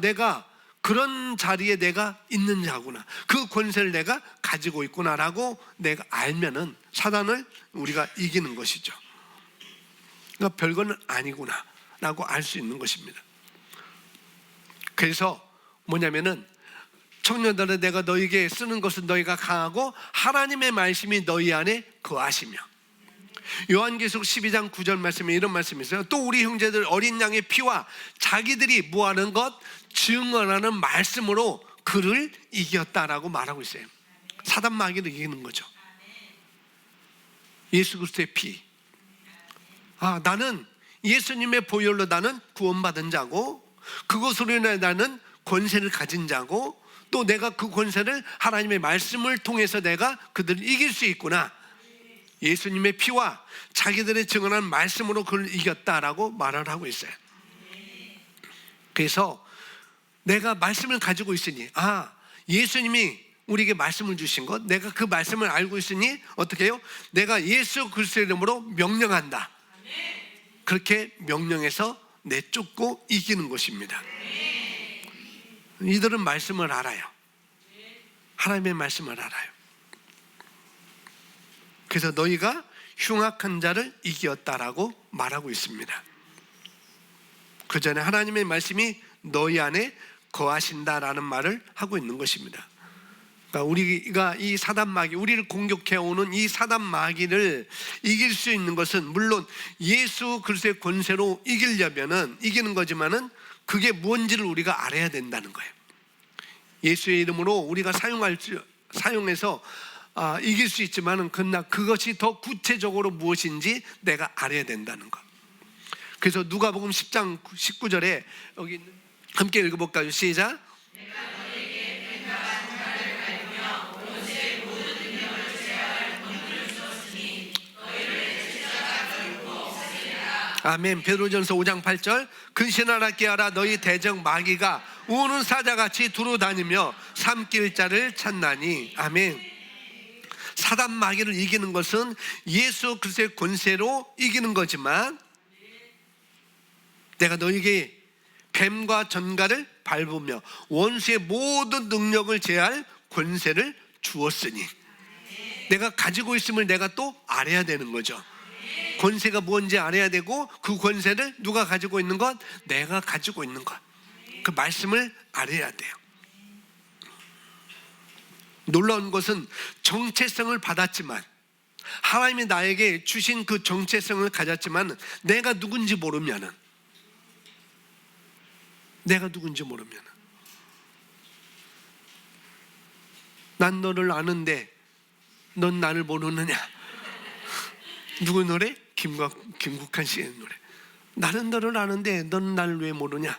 내가 그런 자리에 내가 있는 자구나, 그 권세를 내가 가지고 있구나라고 내가 알면은 사단을 우리가 이기는 것이죠. 그러니까 별거는 아니구나 라고 알 수 있는 것입니다. 그래서 뭐냐면은 청년들은 내가 너희에게 쓰는 것은 너희가 강하고 하나님의 말씀이 너희 안에 거하시며. 요한계시록 12장 9절 말씀에 이런 말씀이 있어요. 또 우리 형제들 어린 양의 피와 자기들이 뭐하는 것? 증언하는 말씀으로 그를 이겼다라고 말하고 있어요. 사단 마귀를 이기는 거죠. 예수 그리스도의 피. 나는 예수님의 보혈로 나는 구원받은 자고, 그것으로 인해 나는 권세를 가진 자고, 또 내가 그 권세를 하나님의 말씀을 통해서 내가 그들을 이길 수 있구나. 예수님의 피와 자기들의 증언한 말씀으로 그를 이겼다라고 말을 하고 있어요. 그래서 내가 말씀을 가지고 있으니, 예수님이 우리에게 말씀을 주신 것, 내가 그 말씀을 알고 있으니 어떻게 해요? 내가 예수 그리스도의 이름으로 명령한다. 그렇게 명령해서 내쫓고 이기는 것입니다. 이들은 말씀을 알아요. 하나님의 말씀을 알아요. 그래서 너희가 흉악한 자를 이겼다라고 말하고 있습니다. 그 전에 하나님의 말씀이 너희 안에 거하신다라는 말을 하고 있는 것입니다. 그러니까 우리가 이 사단 마귀, 우리를 공격해오는 이 사단 마귀를 이길 수 있는 것은 물론 예수 그리스도의 권세로 이기는 거지만은 그게 뭔지를 우리가 알아야 된다는 거예요. 예수의 이름으로 우리가 사용해서 이길 수 있지만은 그러나 그것이 더 구체적으로 무엇인지 내가 알아야 된다는 것. 그래서 누가복음 10장 19절에 여기 함께 읽어볼까요? 시작. 아멘. 베드로전서 5장 8절. 근신하라 깨어라 너희 대적 마귀가 우는 사자같이 두루 다니며 삼킬 자를 찾나니. 아멘. 사단 마귀를 이기는 것은 예수 그리스도의 권세로 이기는 거지만, 내가 너희에게 뱀과 전갈을 밟으며 원수의 모든 능력을 제할 권세를 주었으니. 내가 가지고 있음을 내가 또 알아야 되는 거죠. 권세가 뭔지 알아야 되고, 그 권세를 누가 가지고 있는 것? 내가 가지고 있는 것. 그 말씀을 알아야 돼요. 놀라운 것은 정체성을 받았지만, 하나님이 나에게 주신 그 정체성을 가졌지만 내가 누군지 모르면은 난 너를 아는데 넌 나를 모르느냐. 누구 노래? 김국한 씨의 노래. 나는 너를 아는데 넌 나를 왜 모르냐.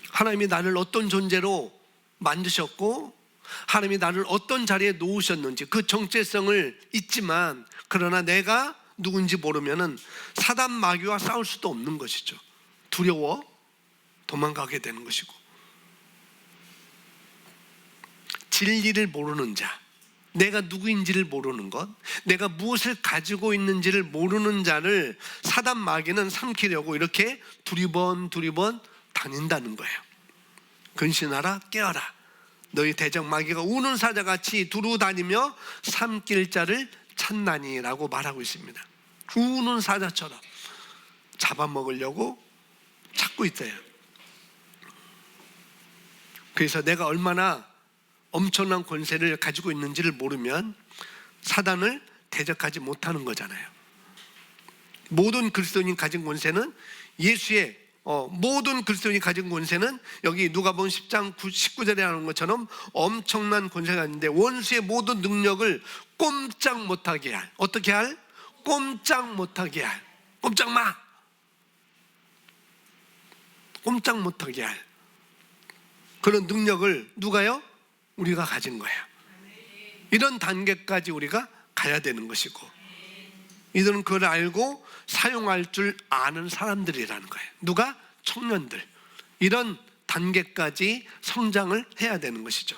하나님이 나를 어떤 존재로 만드셨고, 하나님이 나를 어떤 자리에 놓으셨는지 그 정체성을 잊지만, 그러나 내가 누군지 모르면은 사단 마귀와 싸울 수도 없는 것이죠. 두려워 도망가게 되는 것이고, 진리를 모르는 자, 내가 누구인지를 모르는 것, 내가 무엇을 가지고 있는지를 모르는 자를 사단 마귀는 삼키려고 이렇게 두리번 다닌다는 거예요. 근신하라 깨어라 너희 대적 마귀가 우는 사자같이 두루 다니며 삼킬 자를 찾나니라고 말하고 있습니다. 우는 사자처럼 잡아먹으려고 찾고 있어요. 그래서 내가 얼마나 엄청난 권세를 가지고 있는지를 모르면 사단을 대적하지 못하는 거잖아요. 모든 그리스도인이 가진 권세는 모든 그리스도인이 가진 권세는 여기 누가복음 10장 19절에 하는 것처럼 엄청난 권세가 있는데, 원수의 모든 능력을 꼼짝 못하게 할, 어떻게 할? 꼼짝 못하게 할, 꼼짝 못하게 할 그런 능력을 누가요? 우리가 가진 거예요. 이런 단계까지 우리가 가야 되는 것이고, 이들은 그걸 알고 사용할 줄 아는 사람들이라는 거예요. 누가? 청년들. 이런 단계까지 성장을 해야 되는 것이죠.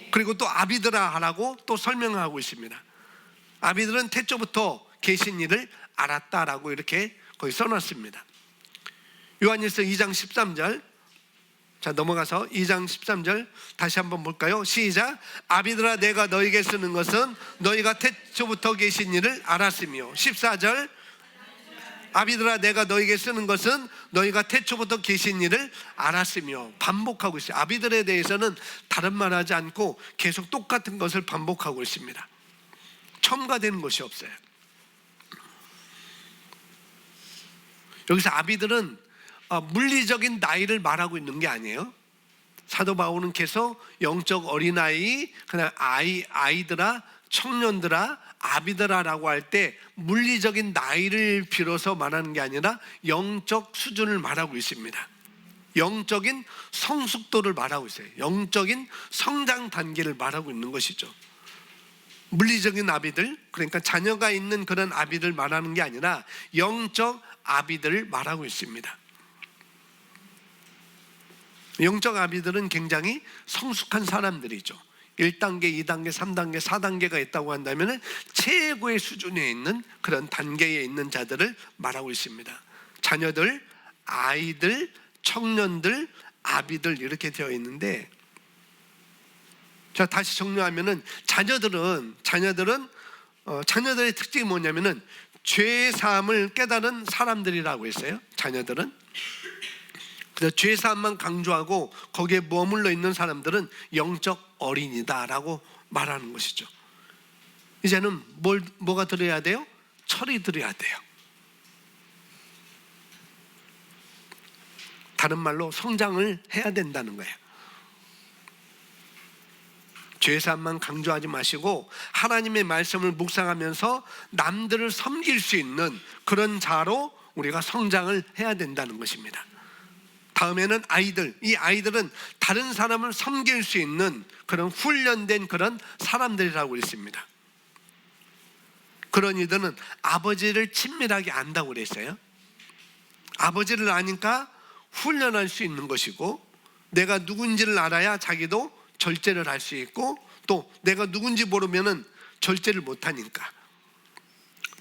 그리고 또 아비드라 하라고 또 설명하고 있습니다. 아비들은 태초부터 계신 일을 알았다라고 이렇게 거기 써놨습니다. 요한일서 2장 13절. 자, 넘어가서 2장 13절 다시 한번 볼까요? 시작. 아비들아, 내가 너에게 쓰는 것은 너희가 태초부터 계신 이를 알았으며. 14절. 아비들아, 내가 너에게 쓰는 것은 너희가 태초부터 계신 이를 알았으며. 반복하고 있어요. 아비들에 대해서는 다른 말하지 않고 계속 똑같은 것을 반복하고 있습니다. 첨가되는 것이 없어요. 여기서 아비들은 물리적인 나이를 말하고 있는 게 아니에요. 사도 바울은 계속 영적 어린아이, 그다음 아이들아, 청년들아, 아비들아라고 할 때 물리적인 나이를 빌어서 말하는 게 아니라 영적 수준을 말하고 있습니다. 영적인 성숙도를 말하고 있어요. 영적인 성장 단계를 말하고 있는 것이죠. 물리적인 아비들, 그러니까 자녀가 있는 그런 아비들 말하는 게 아니라 영적 아비들을 말하고 있습니다. 영적 아비들은 굉장히 성숙한 사람들이죠. 1단계, 2단계, 3단계, 4단계가 있다고 한다면 최고의 수준에 있는 그런 단계에 있는 자들을 말하고 있습니다. 자녀들, 아이들, 청년들, 아비들 이렇게 되어 있는데, 자, 다시 정리하면은 자녀들의 특징이 뭐냐면은 죄 사함을 깨달은 사람들이라고 했어요. 자녀들은. 그래서 죄 사함만 강조하고 거기에 머물러 있는 사람들은 영적 어린이다라고 말하는 것이죠. 이제는 뭐가 들어야 돼요? 철이 들어야 돼요. 다른 말로 성장을 해야 된다는 거예요. 죄사함만 강조하지 마시고 하나님의 말씀을 묵상하면서 남들을 섬길 수 있는 그런 자로 우리가 성장을 해야 된다는 것입니다. 다음에는 아이들. 이 아이들은 다른 사람을 섬길 수 있는 그런 훈련된 그런 사람들이라고 했습니다. 그런 이들은 아버지를 친밀하게 안다고 그랬어요. 아버지를 아니까 훈련할 수 있는 것이고, 내가 누군지를 알아야 자기도 절제를 할 수 있고, 또 내가 누군지 모르면은 절제를 못하니까,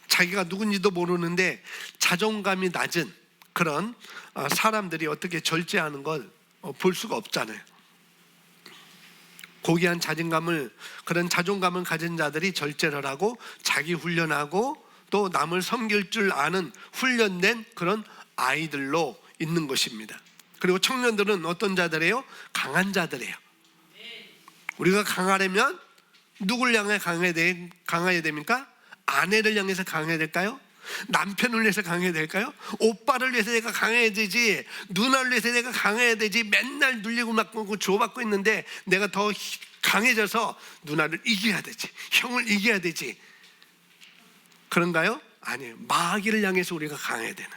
자기가 누군지도 모르는데 자존감이 낮은 그런 사람들이 어떻게 절제하는 걸 볼 수가 없잖아요. 고귀한 그런 자존감을 가진 자들이 절제를 하고 자기 훈련하고 또 남을 섬길 줄 아는 훈련된 그런 아이들로 있는 것입니다. 그리고 청년들은 어떤 자들이에요? 강한 자들이에요. 우리가 강하려면 누굴 향해 강해야 됩니까? 아내를 향해서 강해야 될까요? 남편을 위해서 강해야 될까요? 오빠를 위해서 내가 강해야 되지, 누나를 위해서 내가 강해야 되지. 맨날 눌리고 맞고 주고받고 있는데 내가 더 강해져서 누나를 이겨야 되지, 형을 이겨야 되지. 그런가요? 아니에요. 마귀를 향해서 우리가 강해야 되는.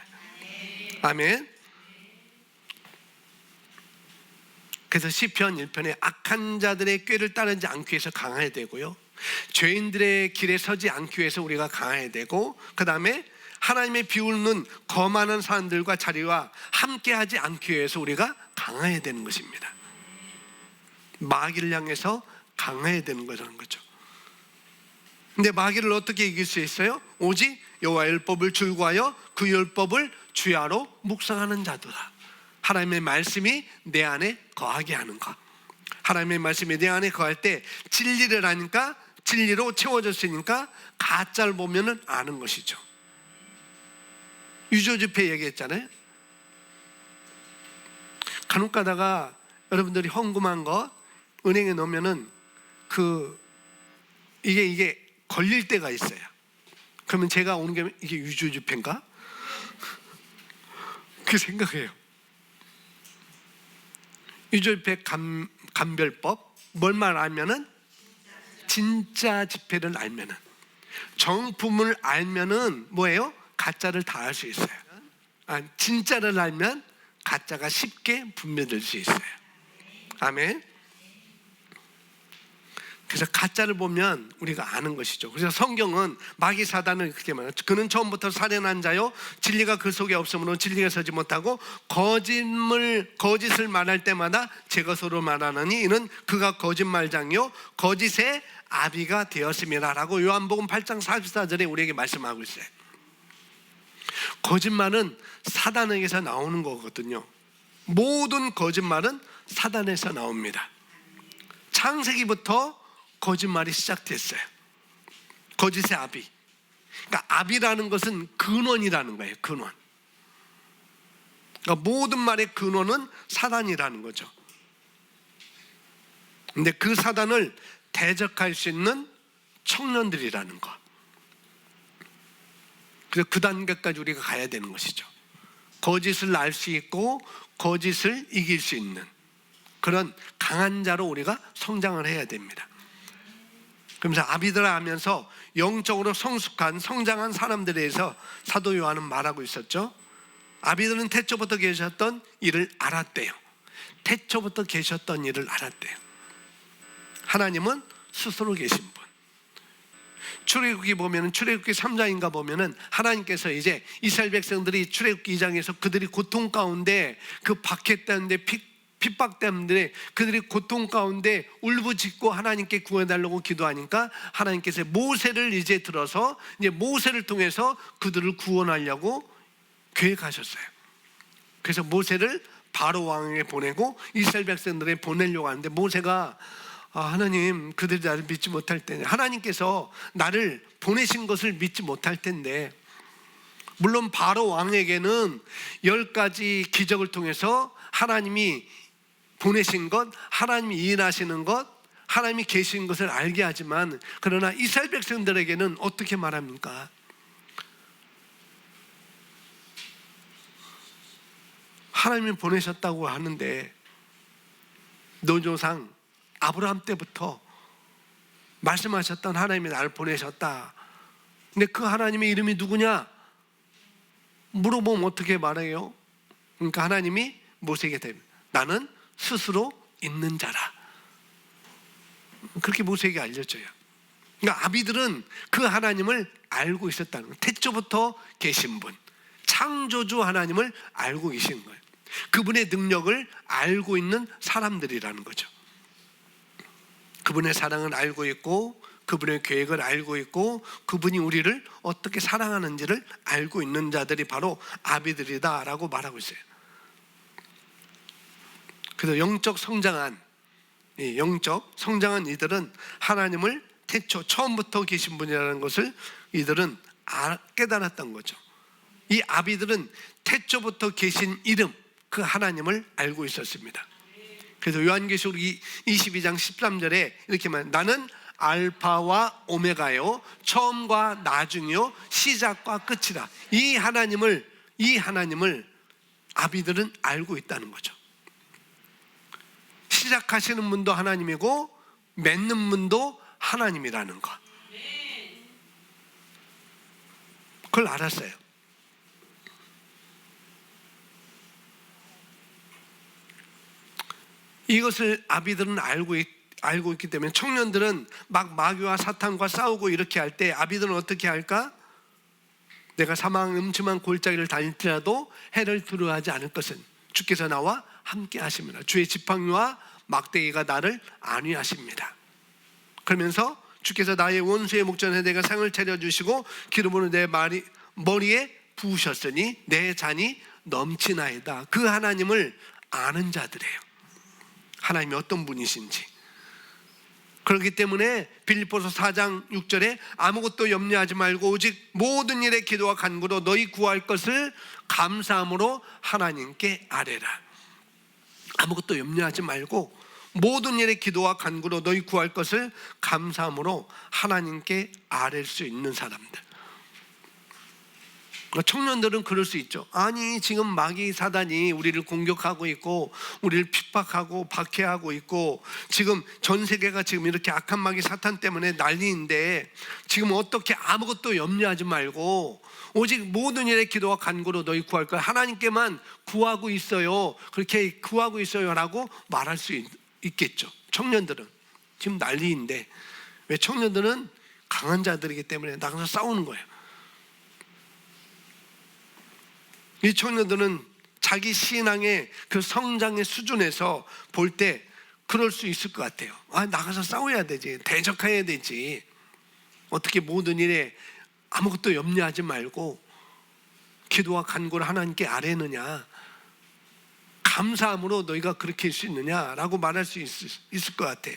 아멘. 그래서 시편 1편에 악한 자들의 꾀를 따르지 않기 위해서 강해야 되고요, 죄인들의 길에 서지 않기 위해서 우리가 강해야 되고, 그 다음에 하나님의 비웃는 거만한 사람들과 자리와 함께하지 않기 위해서 우리가 강해야 되는 것입니다. 마귀를 향해서 강해야 되는 거라는 거죠. 근데 마귀를 어떻게 이길 수 있어요? 오직 여호와의 율법을 줄구하여 그 율법을 주야로 묵상하는 자도다. 하나님의 말씀이 내 안에 거하게 하는 것. 하나님의 말씀이 내 안에 거할 때 진리를 아니까 진리로 채워졌으니까 가짜를 보면은 아는 것이죠. 유조지폐 얘기했잖아요. 간혹 가다가 여러분들이 헌금한 거 은행에 넣으면은 이게 걸릴 때가 있어요. 그러면 제가 오는 게 이게 유조지폐인가? 그 생각해요. 유조지폐 감별법, 뭘만 알면은, 진짜 지폐를 알면은, 정품을 알면은 뭐예요? 가짜를 다 알 수 있어요. 진짜를 알면 가짜가 쉽게 분별될 수 있어요. 아멘. 그래서 가짜를 보면 우리가 아는 것이죠. 그래서 성경은 마귀 사단을 그렇게 말해요. 그는 처음부터 살인한 자요, 진리가 그 속에 없으므로 진리가 서지 못하고 거짓을 말할 때마다 제 것으로 말하느니 이는 그가 거짓말장이요 거짓의 아비가 되었습니다 라고 요한복음 8장 44절에 우리에게 말씀하고 있어요. 거짓말은 사단에게서 나오는 거거든요. 모든 거짓말은 사단에서 나옵니다. 창세기부터 거짓말이 시작됐어요. 거짓의 아비. 그러니까 아비라는 것은 근원이라는 거예요. 근원. 그러니까 모든 말의 근원은 사단이라는 거죠. 근데 그 사단을 대적할 수 있는 청년들이라는 것. 그래서 그 단계까지 우리가 가야 되는 것이죠. 거짓을 알 수 있고 거짓을 이길 수 있는 그런 강한 자로 우리가 성장을 해야 됩니다. 그러면서 아비들아 하면서 영적으로 성숙한 성장한 사람들에 대해서 사도 요한은 말하고 있었죠. 아비들은 태초부터 계셨던 일을 알았대요. 태초부터 계셨던 일을 알았대요. 하나님은 스스로 계신 분. 출애굽기 보면은 출애굽기 3장인가 보면은 하나님께서 이제 이스라엘 백성들이 출애굽기 2장에서 그들이 고통 가운데 그 박해했다는데 핍박 때문에 그들이 고통 가운데 울부짖고 하나님께 구해달라고 기도하니까 하나님께서 모세를 이제 들어서 이제 모세를 통해서 그들을 구원하려고 계획하셨어요. 그래서 모세를 바로 왕에게 보내고 이스라엘 백성들에 보내려고 하는데 모세가 하나님 그들이 나를 믿지 못할 텐데 하나님께서 나를 보내신 것을 믿지 못할 텐데 물론 바로 왕에게는 10가지 기적을 통해서 하나님이 보내신 것, 하나님이 일하시는 것, 하나님이 계신 것을 알게 하지만 그러나 이스라엘 백성들에게는 어떻게 말합니까? 하나님이 보내셨다고 하는데 노조상 아브라함 때부터 말씀하셨던 하나님이 나를 보내셨다. 근데 그 하나님의 이름이 누구냐? 물어보면 어떻게 말해요? 그러니까 하나님이 모세에게 됩니다. 나는 스스로 있는 자라. 그렇게 모세에게 알려줘요. 그러니까 아비들은 그 하나님을 알고 있었다는 거예요. 태초부터 계신 분, 창조주 하나님을 알고 계신 거예요. 그분의 능력을 알고 있는 사람들이라는 거죠. 그분의 사랑을 알고 있고 그분의 계획을 알고 있고 그분이 우리를 어떻게 사랑하는지를 알고 있는 자들이 바로 아비들이다라고 말하고 있어요. 그래서 영적 성장한 이들은 하나님을 태초 처음부터 계신 분이라는 것을 이들은 깨달았던 거죠. 이 아비들은 태초부터 계신 이름 그 하나님을 알고 있었습니다. 그래서 요한계시록 22장 13절에 이렇게 말해요. 나는 알파와 오메가요 처음과 나중이요 시작과 끝이라. 이 하나님을 아비들은 알고 있다는 거죠. 시작하시는 분도 하나님이고 맺는 분도 하나님이라는 것. 그걸 알았어요. 이것을 아비들은 알고 있기 때문에 청년들은 막 마귀와 사탄과 싸우고 이렇게 할 때 아비들은 어떻게 할까? 내가 사망 음침한 골짜기를 다닐지라도 해를 두려워하지 않을 것은 주께서 나와 함께 하십니다. 주의 지팡이와 막대기가 나를 안위하십니다. 그러면서 주께서 나의 원수의 목전에 내가 상을 차려주시고 기름으로 내 머리에 부으셨으니 내 잔이 넘치나이다. 그 하나님을 아는 자들이에요. 하나님이 어떤 분이신지. 그렇기 때문에 빌립보서 4장 6절에 아무것도 염려하지 말고 오직 모든 일에 기도와 간구로 너희 구할 것을 감사함으로 하나님께 아뢰라. 아무것도 염려하지 말고 모든 일에 기도와 간구로 너희 구할 것을 감사함으로 하나님께 아뢰 수 있는 사람들. 청년들은 그럴 수 있죠. 아니 지금 마귀 사단이 우리를 공격하고 있고 우리를 핍박하고 박해하고 있고 지금 전 세계가 지금 이렇게 악한 마귀 사탄 때문에 난리인데 지금 어떻게 아무것도 염려하지 말고 오직 모든 일에 기도와 간구로 너희 구할 걸 하나님께만 구하고 있어요. 그렇게 구하고 있어요 라고 말할 수 있겠죠. 청년들은 지금 난리인데 왜? 청년들은 강한 자들이기 때문에 나가서 싸우는 거예요. 이 청년들은 자기 신앙의 그 성장의 수준에서 볼 때 그럴 수 있을 것 같아요. 나가서 싸워야 되지, 대적해야 되지, 어떻게 모든 일에 아무것도 염려하지 말고 기도와 간구를 하나님께 아뢰느냐, 감사함으로 너희가 그렇게 할 수 있느냐라고 말할 수 있을 것 같아요.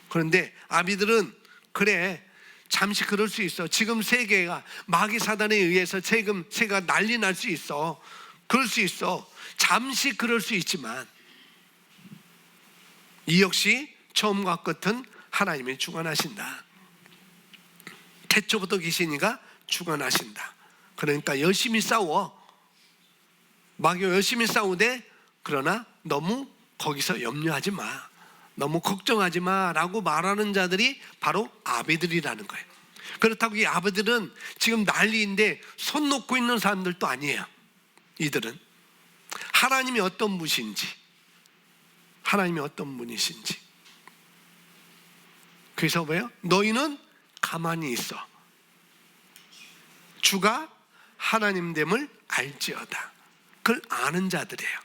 그런데 아비들은 그래, 잠시 그럴 수 있어. 지금 세계가 마귀 사단에 의해서 지금 세계가 난리 날 수 있어. 그럴 수 있어. 잠시 그럴 수 있지만 이 역시 처음과 끝은 하나님이 주관하신다. 태초부터 계시니까 주관하신다. 그러니까 열심히 싸워. 마귀와 열심히 싸우되, 그러나 너무 거기서 염려하지 마, 너무 걱정하지 마라고 말하는 자들이 바로 아비들이라는 거예요. 그렇다고 이 아비들은 지금 난리인데 손 놓고 있는 사람들도 아니에요. 이들은 하나님이 어떤 분이신지, 하나님이 어떤 분이신지. 그래서 왜요? 너희는 가만히 있어. 주가 하나님됨을 알지어다. 그걸 아는 자들이에요.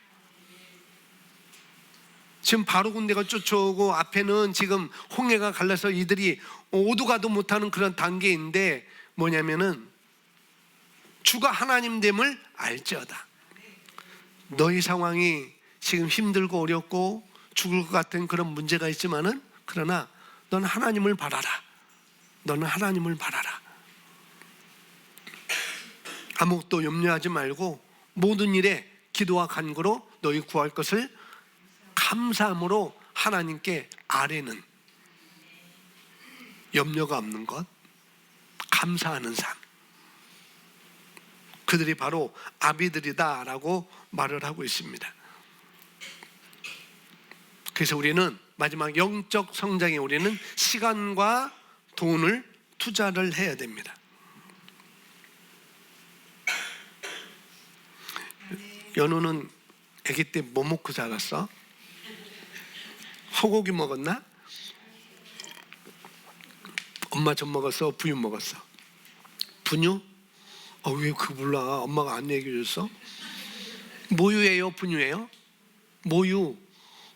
지금 바로 군대가 쫓아오고 앞에는 지금 홍해가 갈라서 이들이 오도 가도 못하는 그런 단계인데, 뭐냐면은 주가 하나님됨을 알지어다. 너희 상황이 지금 힘들고 어렵고 죽을 것 같은 그런 문제가 있지만은, 그러나 넌 하나님을 바라라. 너는 하나님을 바라라. 아무것도 염려하지 말고 모든 일에 기도와 간구로 너희 구할 것을 감사함으로 하나님께 아뢰는, 염려가 없는 것, 감사하는 삶, 그들이 바로 아비들이다라고 말을 하고 있습니다. 그래서 우리는 마지막 영적 성장에 우리는 시간과 돈을 투자를 해야 됩니다. 연우는 아기 때 뭐 먹고 자랐어? 소고기 먹었나? 엄마 젖 먹었어? 분유 먹었어? 분유? 왜 그거 몰라? 엄마가 안 얘기해 줬어? 모유예요? 분유예요? 모유.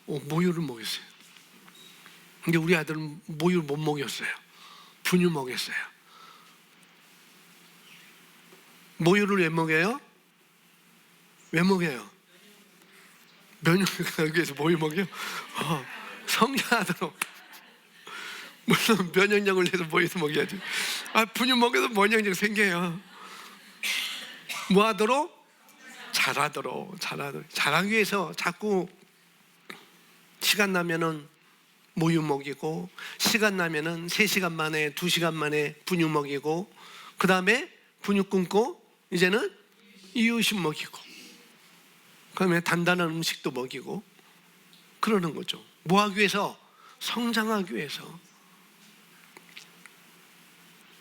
모유를 먹였어요. 근데 우리 아들은 모유를 못 먹였어요. 분유 먹였어요. 모유를 왜 먹여요? 왜 먹여요? 면역력을 하기 위해서 모유 먹여요? 성장하도록. 물론 면역력을 위해서 모유도 먹여야지. 분유 먹여도 면역력 생겨요. 뭐 하도록? 잘하도록. 잘하기 위해서 자꾸 시간 나면은 모유 먹이고, 시간 나면은 3시간 만에 2시간 만에 분유 먹이고, 그 다음에 분유 끊고 이제는 이유식 먹이고, 그 다음에 단단한 음식도 먹이고, 그러는 거죠. 뭐 하기 위해서? 성장하기 위해서.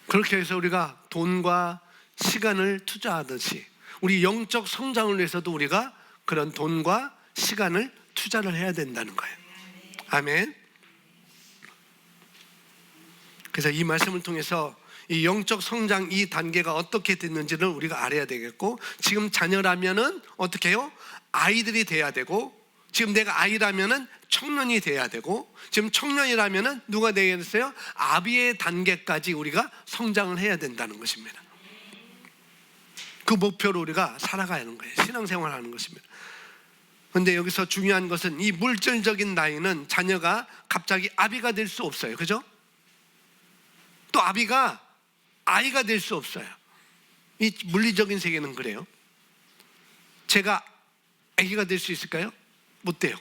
그렇게 해서 우리가 돈과 시간을 투자하듯이 우리 영적 성장을 위해서도 우리가 그런 돈과 시간을 투자를 해야 된다는 거예요. 아멘. 그래서 이 말씀을 통해서 이 영적 성장 이 단계가 어떻게 됐는지를 우리가 알아야 되겠고, 지금 자녀라면은 어떻게 해요? 아이들이 돼야 되고, 지금 내가 아이라면은 청년이 돼야 되고, 지금 청년이라면은 누가 되겠어요? 아비의 단계까지 우리가 성장을 해야 된다는 것입니다. 그 목표로 우리가 살아가야 하는 거예요. 신앙생활을 하는 것입니다. 그런데 여기서 중요한 것은 이 물질적인 나이는 자녀가 갑자기 아비가 될 수 없어요. 그죠? 또 아비가 아이가 될 수 없어요. 이 물리적인 세계는 그래요. 제가 아기가 될 수 있을까요? 못 돼요.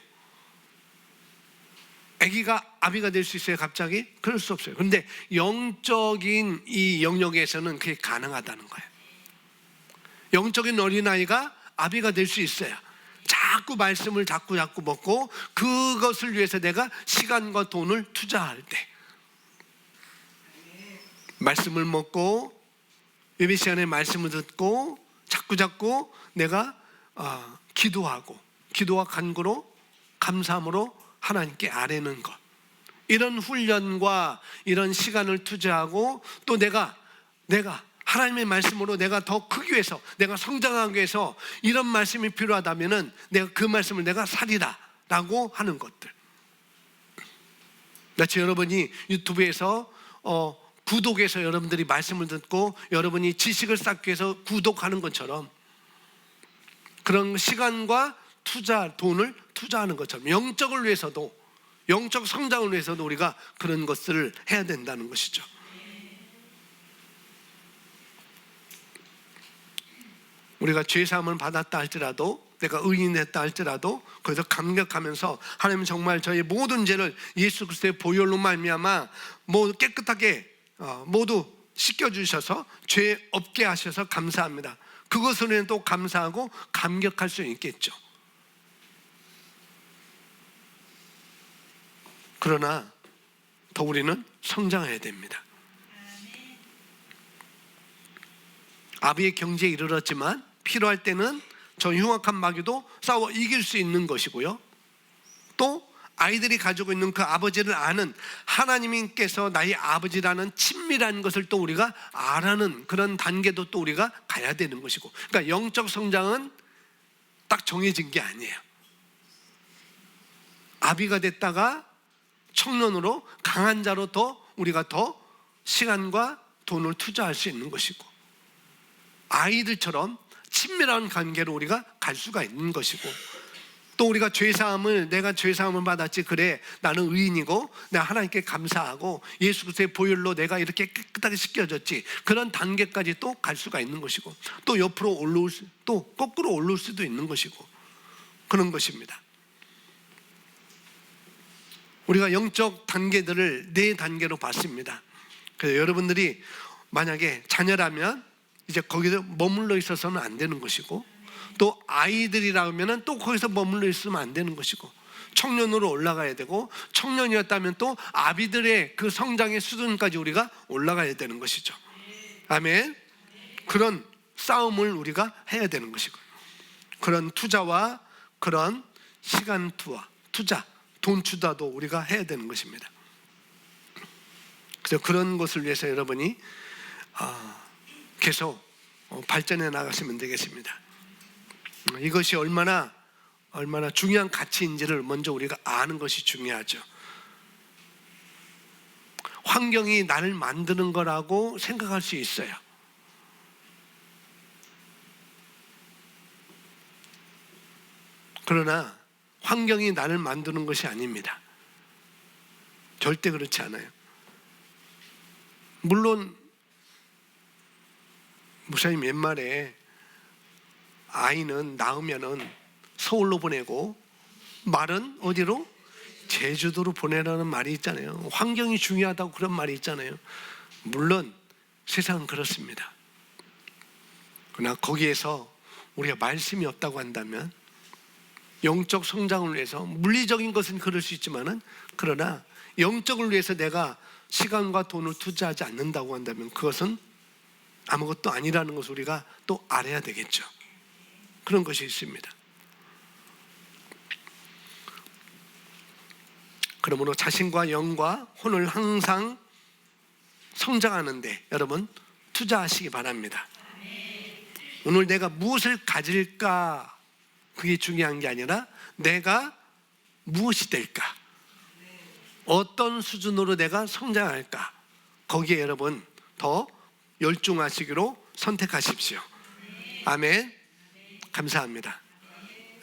아기가 아비가 될 수 있어요? 갑자기? 그럴 수 없어요. 그런데 영적인 이 영역에서는 그게 가능하다는 거예요. 영적인 어린아이가 아비가 될 수 있어요. 자꾸 말씀을 자꾸 먹고, 그것을 위해서 내가 시간과 돈을 투자할 때, 말씀을 먹고 예배 시간에 말씀을 듣고 자꾸 내가 기도하고, 기도와 간구로 감사함으로 하나님께 아뢰는 것, 이런 훈련과 이런 시간을 투자하고, 또 내가 하나님의 말씀으로 내가 더 크기 위해서, 내가 성장하기 위해서 이런 말씀이 필요하다면은 내가 그 말씀을 내가 살리라 라고 하는 것들. 마치 여러분이 유튜브에서 구독해서 여러분들이 말씀을 듣고 여러분이 지식을 쌓기 위해서 구독하는 것처럼, 그런 시간과 돈을 투자하는 것처럼 영적을 위해서도, 영적 성장을 위해서도 우리가 그런 것들을 해야 된다는 것이죠. 우리가 죄사함을 받았다 할지라도, 내가 의인이 됐다 할지라도 거기서 감격하면서 하나님 정말 저희 모든 죄를 예수 그리스도의 보혈로 말미암아 모두 깨끗하게 모두 씻겨주셔서 죄 없게 하셔서 감사합니다. 그것으로는 또 감사하고 감격할 수 있겠죠. 그러나 더 우리는 성장해야 됩니다. 아비의 경지에 이르렀지만 필요할 때는 저 흉악한 마귀도 싸워 이길 수 있는 것이고요, 또 아이들이 가지고 있는 그 아버지를 아는, 하나님께서 나의 아버지라는 친밀한 것을 또 우리가 알아는 그런 단계도 또 우리가 가야 되는 것이고, 그러니까 영적 성장은 딱 정해진 게 아니에요. 아비가 됐다가 청년으로 강한 자로 우리가 더 시간과 돈을 투자할 수 있는 것이고, 아이들처럼 친밀한 관계로 우리가 갈 수가 있는 것이고, 또 우리가 내가 죄사함을 받았지, 그래 나는 의인이고 내가 하나님께 감사하고 예수 그리스도의 보혈로 내가 이렇게 깨끗하게 씻겨졌지, 그런 단계까지 또 갈 수가 있는 것이고, 또 옆으로 또 거꾸로 올라올 수도 있는 것이고, 그런 것입니다. 우리가 영적 단계들을 4단계로 봤습니다. 그래서 여러분들이 만약에 자녀라면 이제 거기서 머물러 있어서는 안 되는 것이고, 또 아이들이라면 또 거기서 머물러 있으면 안 되는 것이고, 청년으로 올라가야 되고, 청년이었다면 또 아비들의 그 성장의 수준까지 우리가 올라가야 되는 것이죠. 아멘. 그런 싸움을 우리가 해야 되는 것이고, 그런 투자와 그런 시간 투자, 돈 투자도 우리가 해야 되는 것입니다. 그래서 그런 것을 위해서 여러분이 계속 발전해 나가시면 되겠습니다. 이것이 얼마나 중요한 가치인지를 먼저 우리가 아는 것이 중요하죠. 환경이 나를 만드는 거라고 생각할 수 있어요. 그러나 환경이 나를 만드는 것이 아닙니다. 절대 그렇지 않아요. 물론 목사님 옛말에 아이는 낳으면은 서울로 보내고 말은 어디로? 제주도로 보내라는 말이 있잖아요. 환경이 중요하다고 그런 말이 있잖아요. 물론 세상은 그렇습니다. 그러나 거기에서 우리가 말씀이 없다고 한다면, 영적 성장을 위해서, 물리적인 것은 그럴 수 있지만은, 그러나 영적을 위해서 내가 시간과 돈을 투자하지 않는다고 한다면 그것은 아무것도 아니라는 것을 우리가 또 알아야 되겠죠. 그런 것이 있습니다. 그러므로 자신과 영과 혼을 항상 성장하는데 여러분 투자하시기 바랍니다. 오늘 내가 무엇을 가질까, 그게 중요한 게 아니라 내가 무엇이 될까, 어떤 수준으로 내가 성장할까, 거기에 여러분 더 열중하시기로 선택하십시오. 아멘. 감사합니다.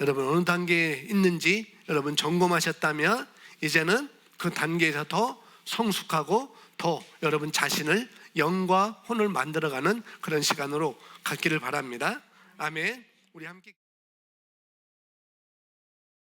여러분 어느 단계에 있는지 여러분 점검하셨다면 이제는 그 단계에서 더 성숙하고 더 여러분 자신을 영과 혼을 만들어가는 그런 시간으로 갖기를 바랍니다. 아멘. 우리 함께